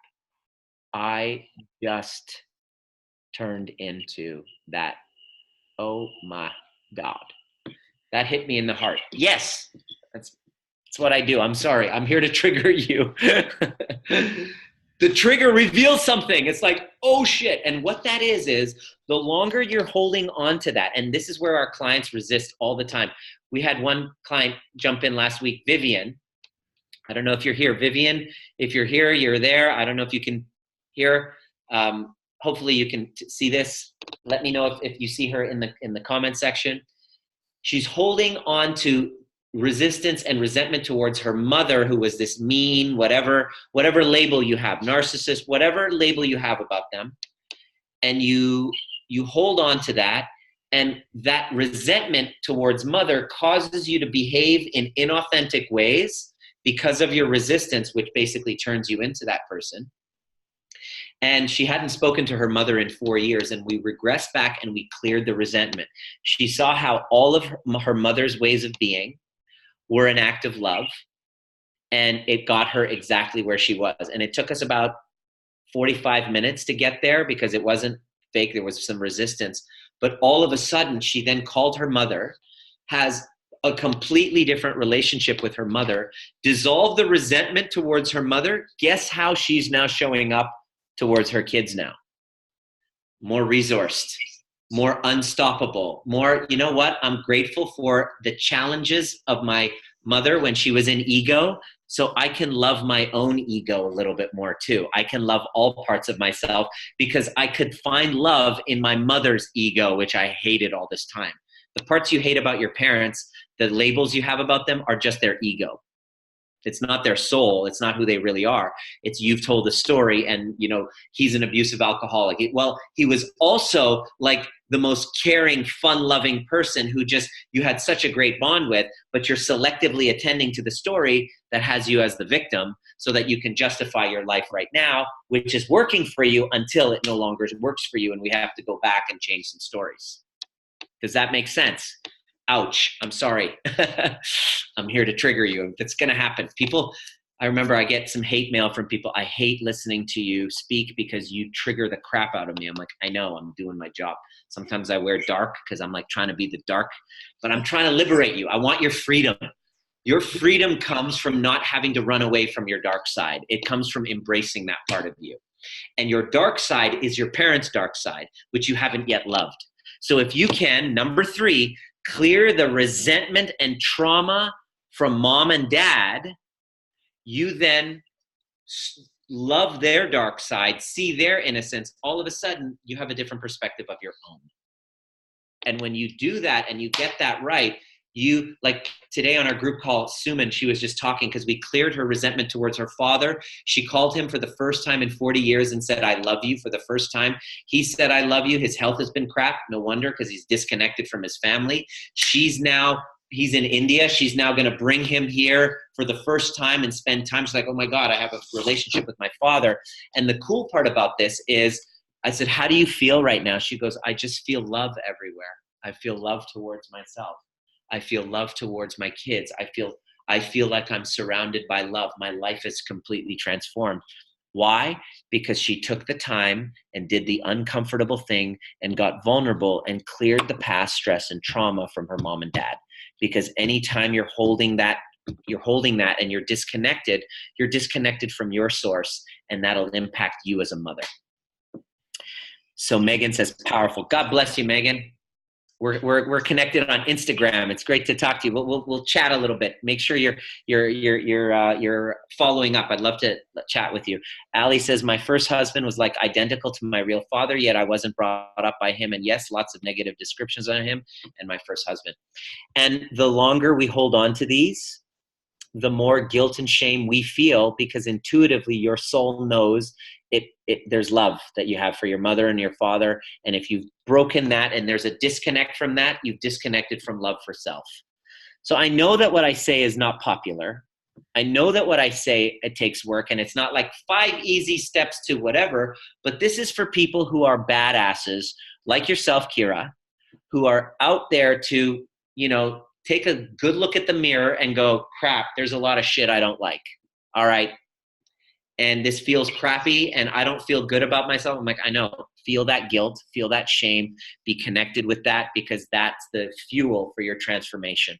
I just turned into that. Oh my God. That hit me in the heart. Yes, that's what I do. I'm sorry. I'm here to trigger you. The trigger reveals something. It's like, oh shit. And what that is the longer you're holding on to that, and this is where our clients resist all the time. We had one client jump in last week, Vivian. I don't know if you're here. Vivian, if you're here, you're there. I don't know if you can hear. Hopefully you can see this. Let me know if you see her in the comment section. She's holding on to resistance and resentment towards her mother, who was this mean, whatever label you have, narcissist, whatever label you have about them. And you hold on to that. And that resentment towards mother causes you to behave in inauthentic ways because of your resistance, which basically turns you into that person. And she hadn't spoken to her mother in 4 years, and we regressed back and we cleared the resentment. She saw how all of her mother's ways of being were an act of love, and it got her exactly where she was. And it took us about 45 minutes to get there because it wasn't fake. There was some resistance. But all of a sudden, she then called her mother, has a completely different relationship with her mother, dissolved the resentment towards her mother. Guess how she's now showing up towards her kids now? More resourced, more unstoppable, more, you know what? I'm grateful for the challenges of my mother when she was in ego, so I can love my own ego a little bit more too. I can love all parts of myself because I could find love in my mother's ego, which I hated all this time. The parts you hate about your parents, the labels you have about them, are just their ego. It's not their soul. It's not who they really are. It's you've told a story and, he's an abusive alcoholic. Well, he was also like the most caring, fun-loving person who you had such a great bond with, but you're selectively attending to the story that has you as the victim so that you can justify your life right now, which is working for you until it no longer works for you and we have to go back and change some stories. Does that make sense? Ouch, I'm sorry. I'm here to trigger you. It's going to happen. People, I remember I get some hate mail from people. I hate listening to you speak because you trigger the crap out of me. I'm like, I know, I'm doing my job. Sometimes I wear dark because I'm like trying to be the dark, but I'm trying to liberate you. I want your freedom. Your freedom comes from not having to run away from your dark side. It comes from embracing that part of you. And your dark side is your parents' dark side, which you haven't yet loved. So if you can, number 3, clear the resentment and trauma from mom and dad, you then love their dark side, see their innocence, all of a sudden you have a different perspective of your own. And when you do that and you get that right, you, like today on our group call, Suman, she was just talking because we cleared her resentment towards her father. She called him for the first time in 40 years and said, I love you, for the first time. He said, I love you. His health has been crap. No wonder, because he's disconnected from his family. He's in India. She's now going to bring him here for the first time and spend time. She's like, oh my God, I have a relationship with my father. And the cool part about this is, I said, how do you feel right now? She goes, I just feel love everywhere. I feel love towards myself. I feel love towards my kids. I feel like I'm surrounded by love. My life is completely transformed. Why? Because she took the time and did the uncomfortable thing and got vulnerable and cleared the past stress and trauma from her mom and dad. Because anytime you're holding that and you're disconnected from your source, and that'll impact you as a mother. So Megan says, powerful. God bless you, Megan. We're connected on Instagram. It's great to talk to you. We'll chat a little bit. Make sure you're following up. I'd love to chat with you. Ali says, my first husband was like identical to my real father, yet I wasn't brought up by him. And yes, lots of negative descriptions on him and my first husband. And the longer we hold on to these, the more guilt and shame we feel, because intuitively your soul knows there's love that you have for your mother and your father. And if you've broken that and there's a disconnect from that, you've disconnected from love for self. So I know that what I say is not popular. I know that what I say, it takes work, and it's not like 5 easy steps to whatever, but this is for people who are badasses like yourself, Kira, who are out there to, take a good look at the mirror and go, crap, there's a lot of shit I don't like. All right. And this feels crappy and I don't feel good about myself. I'm like, I know, feel that guilt, feel that shame, be connected with that, because that's the fuel for your transformation.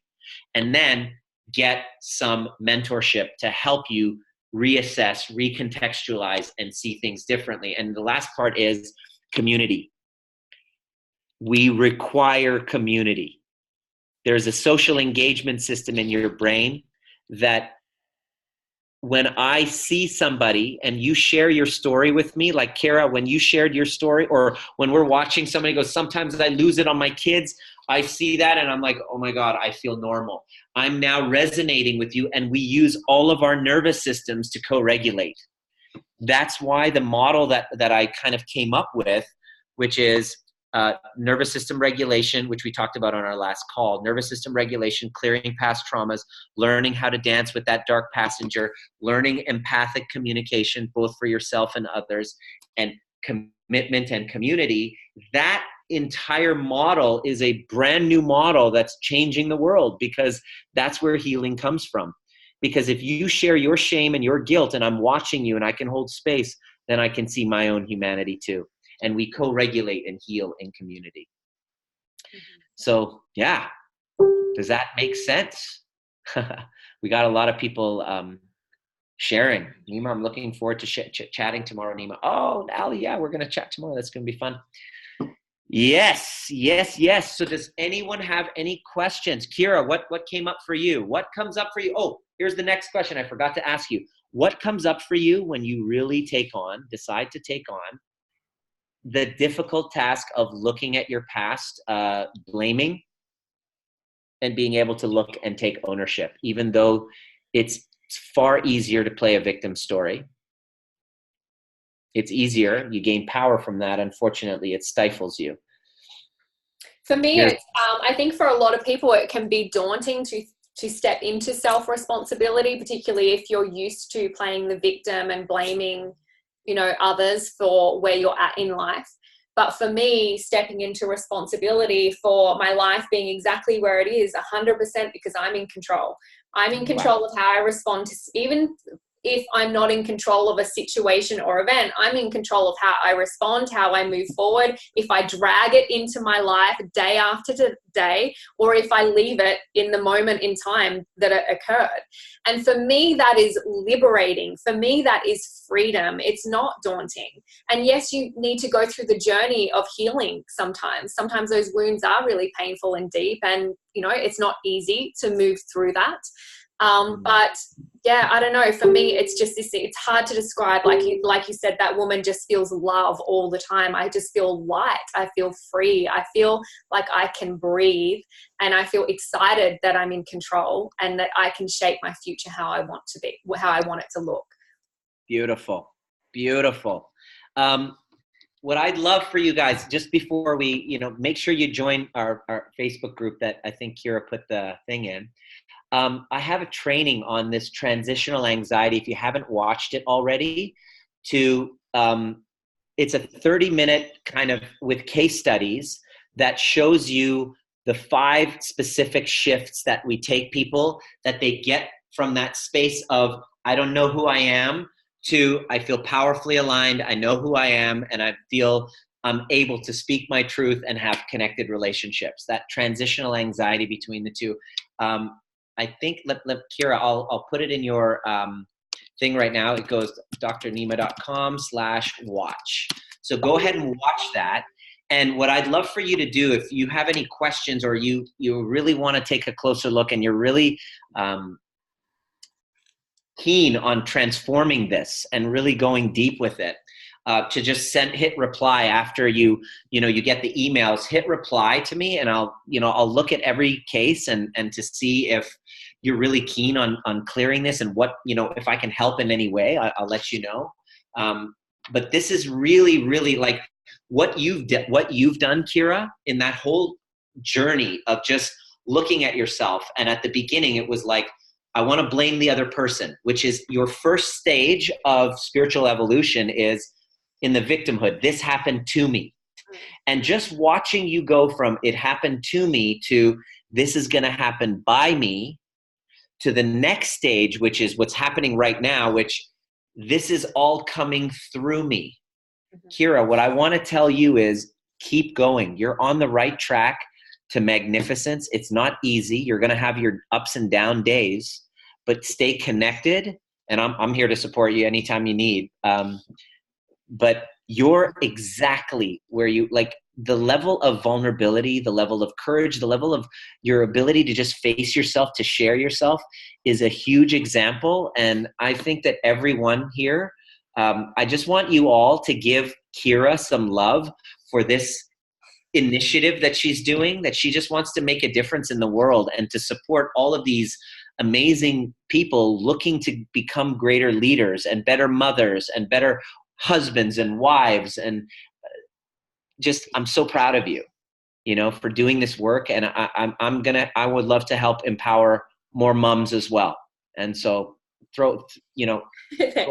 And then get some mentorship to help you reassess, recontextualize, and see things differently. And the last part is community. We require community. There's a social engagement system in your brain that when I see somebody and you share your story with me, like Kara, when you shared your story, or when we're watching somebody go, sometimes I lose it on my kids, I see that and I'm like, oh my God, I feel normal. I'm now resonating with you, and we use all of our nervous systems to co-regulate. That's why the model that I kind of came up with, which is nervous system regulation, which we talked about on our last call, nervous system regulation, clearing past traumas, learning how to dance with that dark passenger, learning empathic communication, both for yourself and others, and commitment and community. That entire model is a brand new model that's changing the world, because that's where healing comes from. Because if you share your shame and your guilt and I'm watching you and I can hold space, then I can see my own humanity too. And we co-regulate and heal in community. So yeah, does that make sense? We got a lot of people sharing. Nima, I'm looking forward to chatting tomorrow, Nima. Oh, Ali, yeah, we're going to chat tomorrow. That's going to be fun. Yes. So does anyone have any questions? Kira, what came up for you? What comes up for you? Oh, here's the next question I forgot to ask you. What comes up for you when you really decide to take on the difficult task of looking at your past, blaming, and being able to look and take ownership, even though it's far easier to play a victim story? It's easier. You gain power from that. Unfortunately, it stifles you. For me, I think for a lot of people, it can be daunting to step into self-responsibility, particularly if you're used to playing the victim and blaming others for where you're at in life. But for me, stepping into responsibility for my life being exactly where it is 100%, because I'm in control. I'm in control of how I respond to, even if I'm not in control of a situation or event, I'm in control of how I respond, how I move forward, if I drag it into my life day after day, or if I leave it in the moment in time that it occurred. And for me, that is liberating. For me, that is freedom. It's not daunting. And yes, you need to go through the journey of healing sometimes. Sometimes those wounds are really painful and deep, and, it's not easy to move through that. But yeah, I don't know. For me, it's just this. It's hard to describe. Like you said, that woman just feels love all the time. I just feel light. I feel free. I feel like I can breathe, and I feel excited that I'm in control and that I can shape my future how I want to be, how I want it to look. Beautiful, beautiful. What I'd love for you guys, just before we, make sure you join our Facebook group that I think Kira put the thing in. I have a training on this transitional anxiety. If you haven't watched it already, it's a 30-minute kind of with case studies that shows you the 5 specific shifts that we take people, that they get from that space of, I don't know who I am, to I feel powerfully aligned, I know who I am, and I feel I'm able to speak my truth and have connected relationships. That transitional anxiety between the two. I think, Kira, I'll put it in your thing right now. It goes drnima.com/watch. So go ahead and watch that. And what I'd love for you to do, if you have any questions or you really want to take a closer look and you're really keen on transforming this and really going deep with it, to just hit reply after you get the emails. Hit reply to me, and I'll look at every case and to see if you're really keen on clearing this, and what, if I can help in any way, I'll let you know. But this is really, really like what you've done, Kira, in that whole journey of just looking at yourself. And at the beginning, it was like, I want to blame the other person, which is your first stage of spiritual evolution, is in the victimhood. This happened to me. And just watching you go from it happened to me to this is going to happen by me, to the next stage, which is what's happening right now, which this is all coming through me. Kira, what I want to tell you is keep going. You're on the right track to magnificence. It's not easy. You're going to have your ups and down days, but stay connected. And I'm here to support you anytime you need. But you're exactly where you, like, the level of vulnerability, the level of courage, the level of your ability to just face yourself, to share yourself, is a huge example. And I think that everyone here, I just want you all to give Kira some love for this initiative that she's doing, that she just wants to make a difference in the world and to support all of these amazing people looking to become greater leaders and better mothers and better husbands and wives. And just, I'm so proud of you, for doing this work. And I would love to help empower more moms as well. And so throwing my hat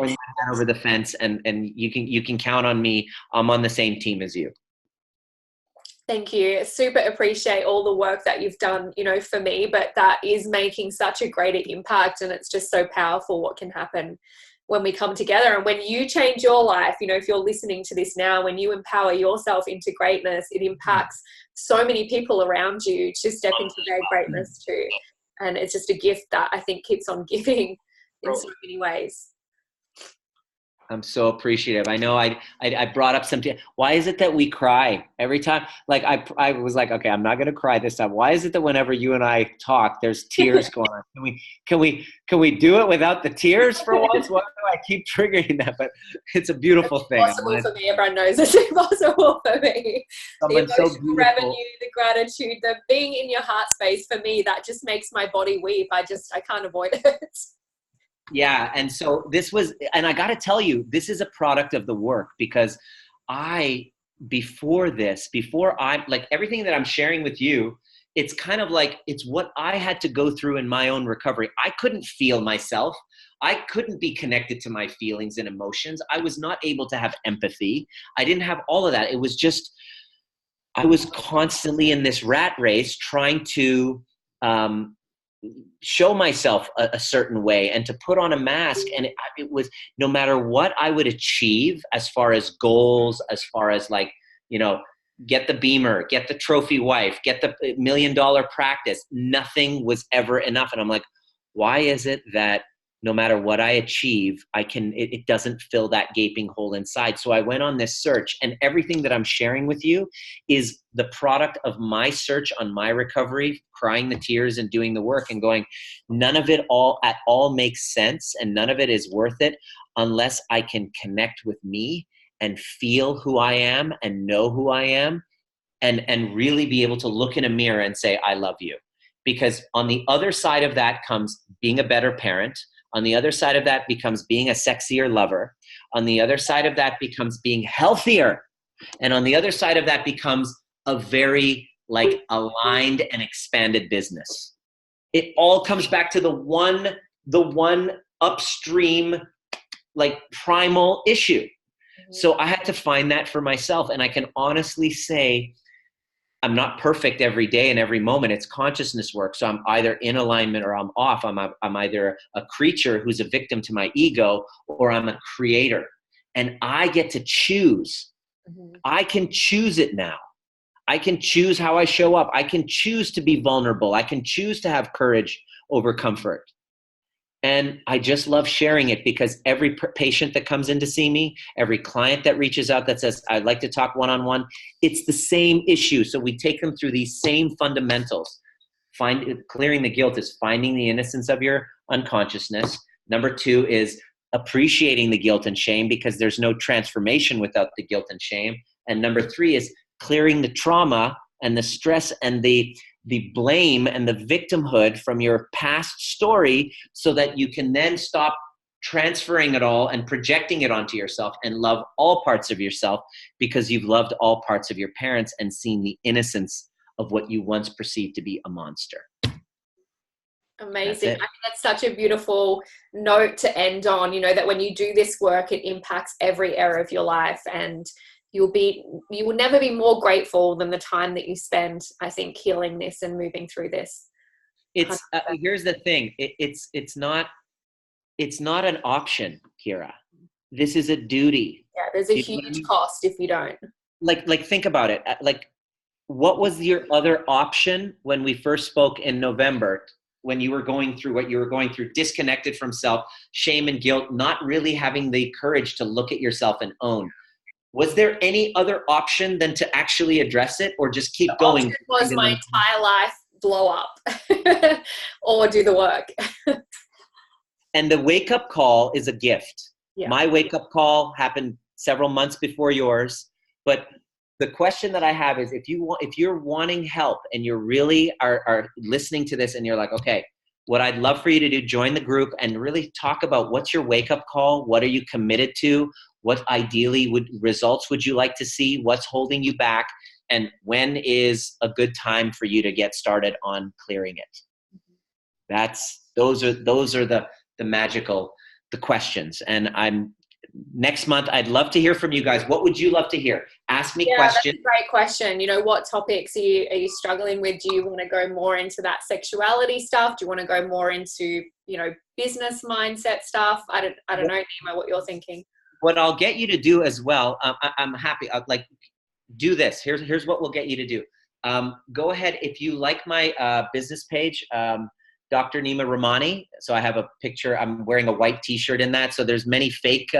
over the fence, and you can count on me. I'm on the same team as you. Thank you. Super appreciate all the work that you've done, for me, but that is making such a greater impact. And it's just so powerful what can happen when we come together. And when you change your life, if you're listening to this now, when you empower yourself into greatness, it impacts so many people around you to step into their greatness too. And it's just a gift that I think keeps on giving in so many ways. I'm so appreciative. I know I brought up something. Why is it that we cry every time? Like I was like, okay, I'm not going to cry this time. Why is it that whenever you and I talk, there's tears going on? Can we do it without the tears for once? Why do I keep triggering that? But it's a beautiful thing. It's impossible for me. Everyone knows it's impossible for me. The emotional revenue, the gratitude, the being in your heart space, for me, that just makes my body weep. I can't avoid it. Yeah. And so and I got to tell you, this is a product of the work, because before I'm like, everything that I'm sharing with you, it's kind of like, it's what I had to go through in my own recovery. I couldn't feel myself. I couldn't be connected to my feelings and emotions. I was not able to have empathy. I didn't have all of that. It was just, I was constantly in this rat race trying to, show myself a certain way and to put on a mask. And it was, no matter what I would achieve as far as goals, as far as like, get the Beamer, get the trophy wife, get the $1 million practice, nothing was ever enough. And I'm like, why is it that no matter what I achieve, it doesn't fill that gaping hole inside. So I went on this search, and everything that I'm sharing with you is the product of my search on my recovery, crying the tears and doing the work and going, none of it at all makes sense. And none of it is worth it unless I can connect with me and feel who I am and know who I am, and really be able to look in a mirror and say, I love you. Because on the other side of that comes being a better parent. On the other side of that becomes being a sexier lover. On the other side of that becomes being healthier. And on the other side of that becomes a very aligned and expanded business. It all comes back to the one upstream, primal issue. So I had to find that for myself. And I can honestly say, I'm not perfect every day and every moment. It's consciousness work. So I'm either in alignment or I'm off. I'm either a creature who's a victim to my ego, or I'm a creator. And I get to choose. Mm-hmm. I can choose it now. I can choose how I show up. I can choose to be vulnerable. I can choose to have courage over comfort. And I just love sharing it, because every patient that comes in to see me, every client that reaches out that says, I'd like to talk one-on-one, it's the same issue. So we take them through these same fundamentals. Clearing the guilt is finding the innocence of your unconsciousness. Number 2 is appreciating the guilt and shame, because there's no transformation without the guilt and shame. And number 3 is clearing the trauma and the stress and the blame and the victimhood from your past story, so that you can then stop transferring it all and projecting it onto yourself and love all parts of yourself, because you've loved all parts of your parents and seen the innocence of what you once perceived to be a monster. Amazing. I think that's such a beautiful note to end on, that when you do this work, it impacts every area of your life, and you will never be more grateful than the time that you spend, I think, healing this and moving through this. It's here's the thing. It's not an option, Kira. This is a duty. Yeah, there's a huge cost if you don't. Think about it. What was your other option when we first spoke in November, when you were going through what you were going through, disconnected from self, shame and guilt, not really having the courage to look at yourself and own? Was there any other option than to actually address it, or just keep going? Option was my entire life blow up or do the work. And the wake-up call is a gift. Yeah. My wake-up call happened several months before yours. But the question that I have is, if you're wanting help and you really are listening to this and you're like, okay, what I'd love for you to do, join the group and really talk about what's your wake-up call, what are you committed to, what ideally results would you like to see, what's holding you back, and when is a good time for you to get started on clearing it. Those are the magical questions. And next month, I'd love to hear from you guys. What would you love to hear? Ask me questions. That's a great question. What topics are you struggling with? Do you want to go more into that sexuality stuff? Do you want to go more into, business mindset stuff? I don't know, Nima, what you're thinking. What I'll get you to do as well, I'm happy. Do this. Here's what we'll get you to do. Go ahead. If you like my business page, Dr. Nima Ramani. So I have a picture. I'm wearing a white T-shirt in that. So there's many fake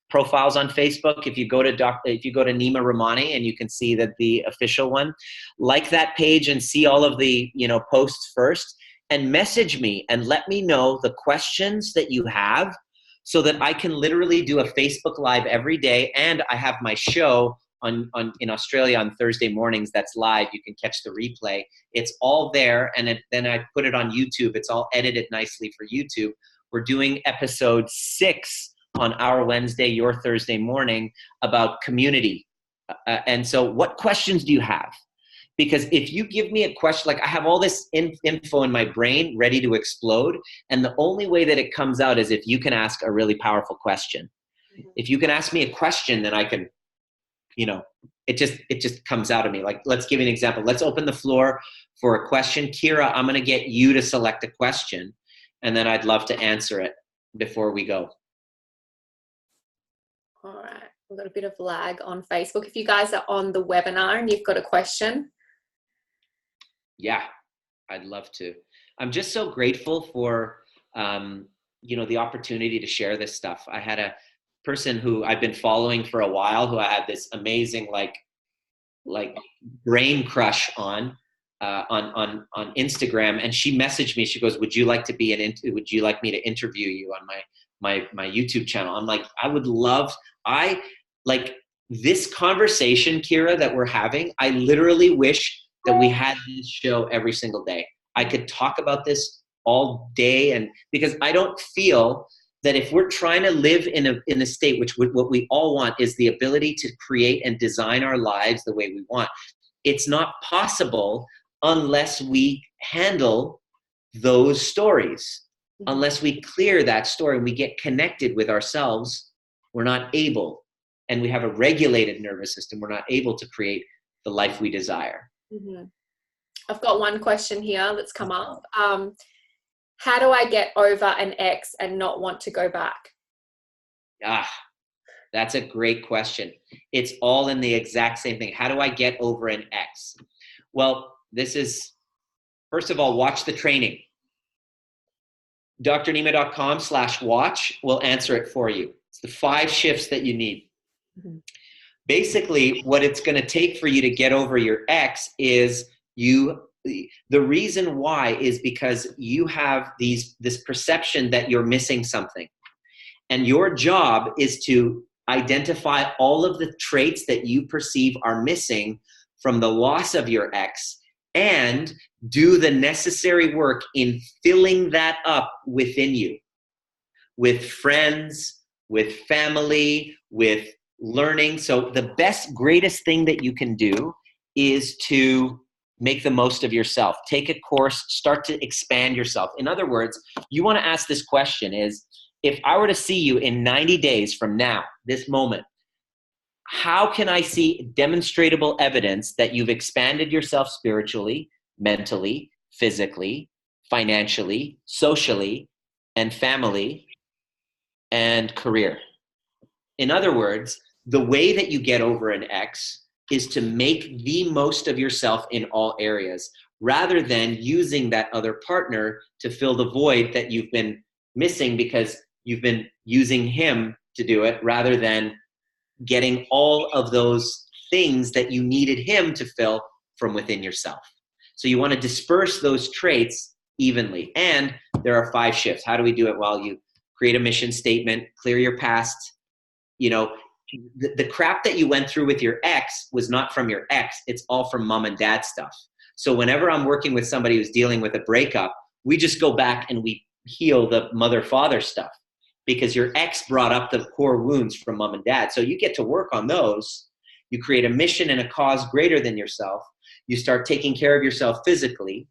profiles on Facebook. If you go to Nima Ramani, and you can see that the official one, like that page and see all of the posts first, and message me and let me know the questions that you have, so that I can literally do a Facebook Live every day. And I have my show in Australia on Thursday mornings that's live. You can catch the replay. It's all there. And then I put it on YouTube. It's all edited nicely for YouTube. We're doing episode 6 on our Wednesday, your Thursday morning, about community. And so what questions do you have? Because if you give me a question, I have all this info in my brain ready to explode. And the only way that it comes out is if you can ask a really powerful question. If you can ask me a question, then I can, it just comes out of me. Let's give you an example. Let's open the floor for a question. Kira, I'm going to get you to select a question, and then I'd love to answer it before we go. All right. We've got a bit of lag on Facebook. If you guys are on the webinar and you've got a question. Yeah, I'd love to. I'm just so grateful for the opportunity to share this stuff. I had a person who I've been following for a while, who I had this amazing, like brain crush on Instagram. And she messaged me, she goes, would you like me to interview you on my YouTube channel? I'm like, I would love, this conversation, Kira, that we're having, I literally wish that we had this show every single day. I could talk about this all day, and because I don't feel that if we're trying to live in a state, which what we all want is the ability to create and design our lives the way we want. It's not possible unless we handle those stories, unless we clear that story and we get connected with ourselves. We're not able, and we have a regulated nervous system, we're not able to create the life we desire. Mm-hmm. I've got one question here that's come up. How do I get over an ex and not want to go back? That's a great question. It's all in the exact same thing. How do I get over an ex? Well, first of all, watch the training. drnima.com/watch will answer it for you. It's the 5 shifts that you need. Mm-hmm. Basically, what it's going to take for you to get over your ex is the reason why is because you have this perception that you're missing something. And your job is to identify all of the traits that you perceive are missing from the loss of your ex and do the necessary work in filling that up within you, with friends, with family, with learning. So the greatest thing that you can do is to make the most of yourself. Take a course, start to expand yourself. In other words, you want to ask this question is, if I were to see you in 90 days from now, this moment, how can I see demonstrable evidence that you've expanded yourself spiritually, mentally, physically, financially, socially, and family, and career? In other words, the way that you get over an ex is to make the most of yourself in all areas, rather than using that other partner to fill the void that you've been missing because you've been using him to do it, rather than getting all of those things that you needed him to fill from within yourself. So you want to disperse those traits evenly. And there are 5 shifts. How do we do it? Well, you create a mission statement, clear your past. The crap that you went through with your ex was not from your ex. It's all from mom and dad stuff. So whenever I'm working with somebody who's dealing with a breakup, we just go back and we heal the mother-father stuff, because your ex brought up the core wounds from mom and dad. So you get to work on those. You create a mission and a cause greater than yourself. You start taking care of yourself physically.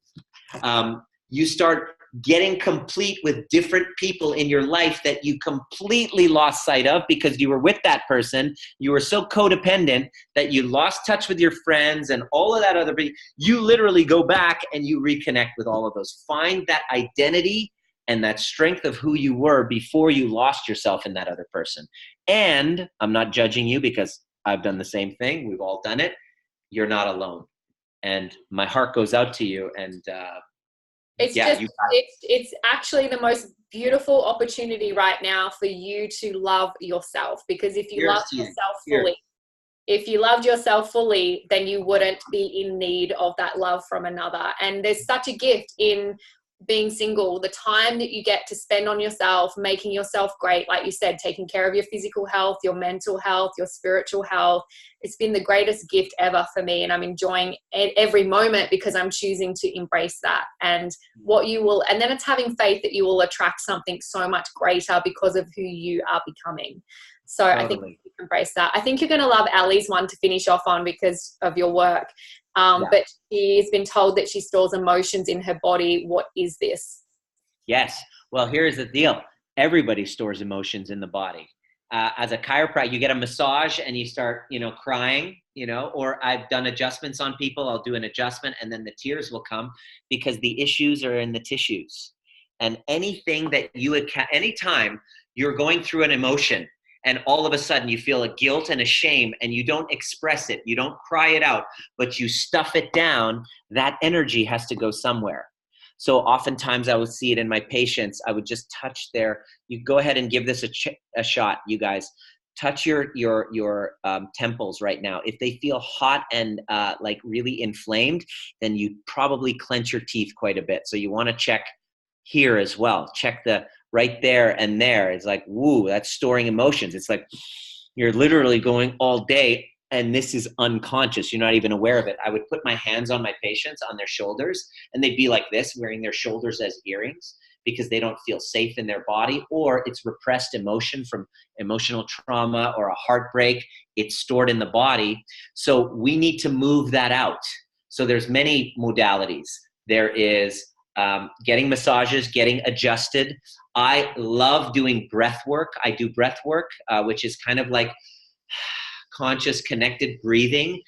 You start getting complete with different people in your life that you completely lost sight of because you were with that person. You were so codependent that you lost touch with your friends and all of that other. You literally go back and you reconnect with all of those. Find that identity and that strength of who you were before you lost yourself in that other person. And I'm not judging you because I've done the same thing. We've all done it. You're not alone. And my heart goes out to you. And it's actually the most beautiful opportunity right now for you to love yourself, because if you loved yourself fully, then you wouldn't be in need of that love from another. And there's such a gift in being single, the time that you get to spend on yourself, making yourself great, like you said, taking care of your physical health, your mental health, your spiritual health. It's been the greatest gift ever for me, and I'm enjoying every moment because I'm choosing to embrace that. And then it's having faith that you will attract something so much greater because of who you are becoming. So totally. I think you embrace that. I think you're going to love Ali's one to finish off on because of your work. But she's been told that she stores emotions in her body. What is this? Yes. Well, here's the deal. Everybody stores emotions in the body. As a chiropractor, you get a massage and you start, crying, or I've done adjustments on people. I'll do an adjustment and then the tears will come because the issues are in the tissues. And anything that anytime you're going through an emotion, and all of a sudden you feel a guilt and a shame and you don't express it, you don't cry it out, but you stuff it down, that energy has to go somewhere. So oftentimes I would see it in my patients. I would just touch you go ahead and give this a shot, you guys. Touch your temples right now. If they feel hot and like really inflamed, then you probably clench your teeth quite a bit. So you want to check here as well. Check the right there and there. It's like, woo, that's storing emotions. It's like you're literally going all day and this is unconscious. You're not even aware of it. I would put my hands on my patients on their shoulders and they'd be like this, wearing their shoulders as earrings because they don't feel safe in their body, or it's repressed emotion from emotional trauma or a heartbreak. It's stored in the body. So we need to move that out. So there's many modalities. There is getting massages, getting adjusted. I love doing breath work. I do breath work, which is kind of like conscious connected breathing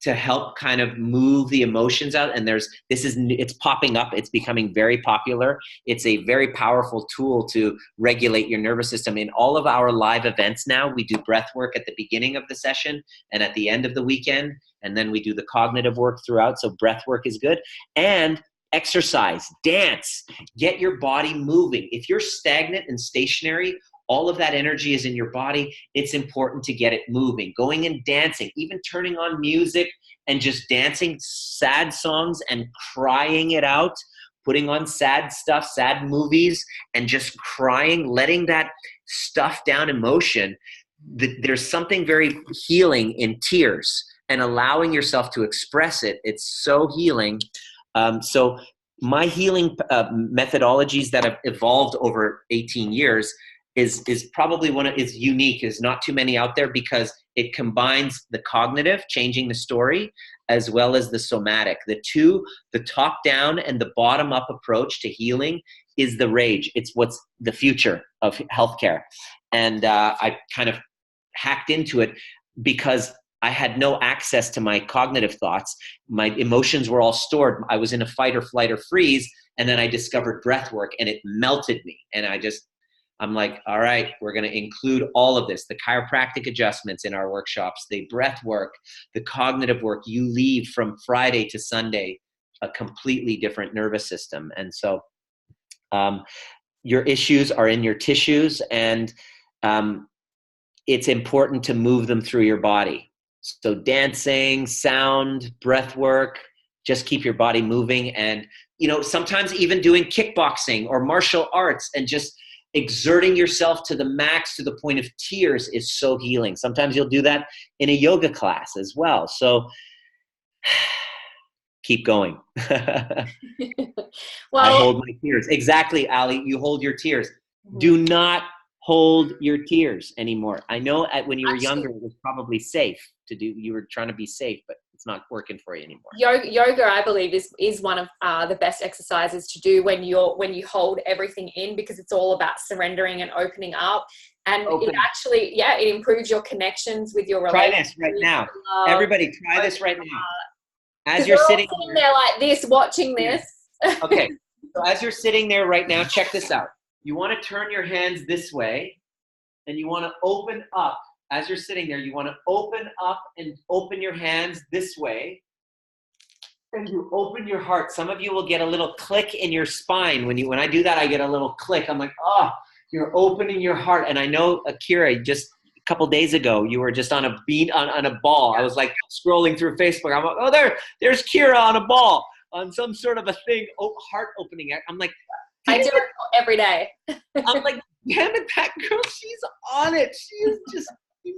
to help kind of move the emotions out. And it's popping up. It's becoming very popular. It's a very powerful tool to regulate your nervous system. In all of our live events now, we do breath work at the beginning of the session and at the end of the weekend. And then we do the cognitive work throughout. So breath work is good. And exercise, dance, get your body moving. If you're stagnant and stationary, all of that energy is in your body. It's important to get it moving, going and dancing, even turning on music and just dancing sad songs and crying it out, putting on sad stuff, sad movies, and just crying, letting that stuff down emotion. There's something very healing in tears and allowing yourself to express it. It's so healing. So my healing methodologies that have evolved over 18 years is probably is unique. Is not too many out there because it combines the cognitive, changing the story, as well as the somatic. The top down and the bottom up approach to healing is the rage. It's what's the future of healthcare. And I kind of hacked into it because I had no access to my cognitive thoughts. My emotions were all stored. I was in a fight or flight or freeze. And then I discovered breath work and it melted me. And I'm like, all right, we're going to include all of this, the chiropractic adjustments in our workshops, the breath work, the cognitive work. You leave from Friday to Sunday a completely different nervous system. And so your issues are in your tissues, and it's important to move them through your body. So dancing, sound, breath work, just keep your body moving. And, sometimes even doing kickboxing or martial arts and just exerting yourself to the max to the point of tears is so healing. Sometimes you'll do that in a yoga class as well. So keep going. I hold my tears. Exactly, Ali. You hold your tears. Mm-hmm. Do not hold your tears anymore. I know when you were younger, it was probably safe to do. You were trying to be safe, but it's not working for you anymore. Yoga, I believe, is one of the best exercises to do when you hold everything in, because it's all about surrendering and opening up. And it actually, it improves your connections with your relationship. Try this right now. Everybody, try this right now. As you're sitting there like this, watching this. Okay. So as you're sitting there right now, check this out. You want to turn your hands this way, and you want to open up. As you're sitting there, you want to open up and open your hands this way. And you open your heart. Some of you will get a little click in your spine. When I do that, I get a little click. I'm like, you're opening your heart. And I know, Akira, just a couple days ago, you were just on a beat on a ball. I was like scrolling through Facebook. I'm like, there's Kira on a ball, on some sort of a thing, heart opening. I'm like, I do it every day. I'm like, damn it, that girl, she's on it. She's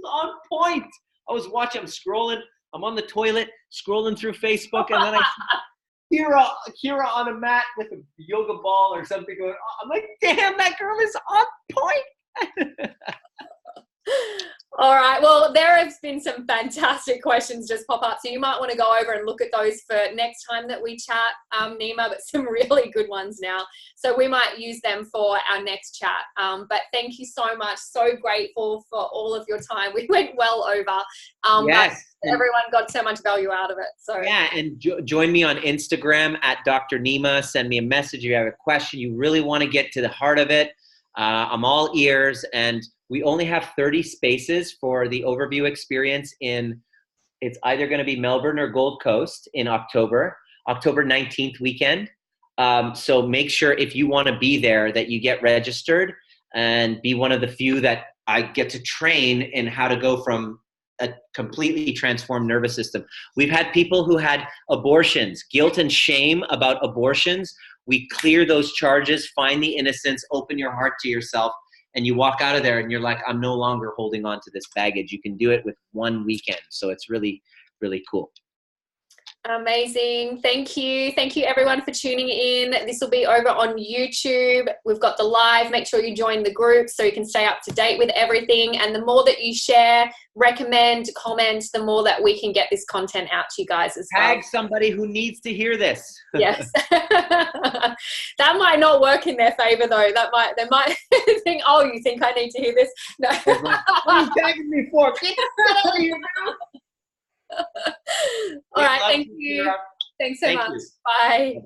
on point. I was watching, I'm scrolling, I'm on the toilet, scrolling through Facebook, and then I see Kira on a mat with a yoga ball or something going on. I'm like, damn, that girl is on point. All right. Well, there have been some fantastic questions just pop up. So you might want to go over and look at those for next time that we chat, Nima, but some really good ones now. So we might use them for our next chat. But thank you so much. So grateful for all of your time. We went well over. Yes. But everyone got so much value out of it. So yeah, and join me on Instagram at Dr. Nima. Send me a message if you have a question. You really want to get to the heart of it. I'm all ears, and we only have 30 spaces for the overview experience it's either going to be Melbourne or Gold Coast in October 19th weekend. So make sure if you want to be there that you get registered and be one of the few that I get to train in how to go from a completely transformed nervous system. We've had people who had abortions, guilt and shame about abortions. We clear those charges, find the innocence, open your heart to yourself, and you walk out of there and you're like, I'm no longer holding on to this baggage. You can do it with one weekend. So it's really, really cool. Amazing. Thank you. Thank you everyone for tuning in. This will be over on YouTube. We've got the live. Make sure you join the group so you can stay up to date with everything. And the more that you share, recommend, comment, the more that we can get this content out to you guys as well. Tag somebody who needs to hear this. Yes. That might not work in their favor though. They might think, oh, you think I need to hear this? No. What are you tagging me for? Get out of here now. All right, thank you. Thanks so much. Bye.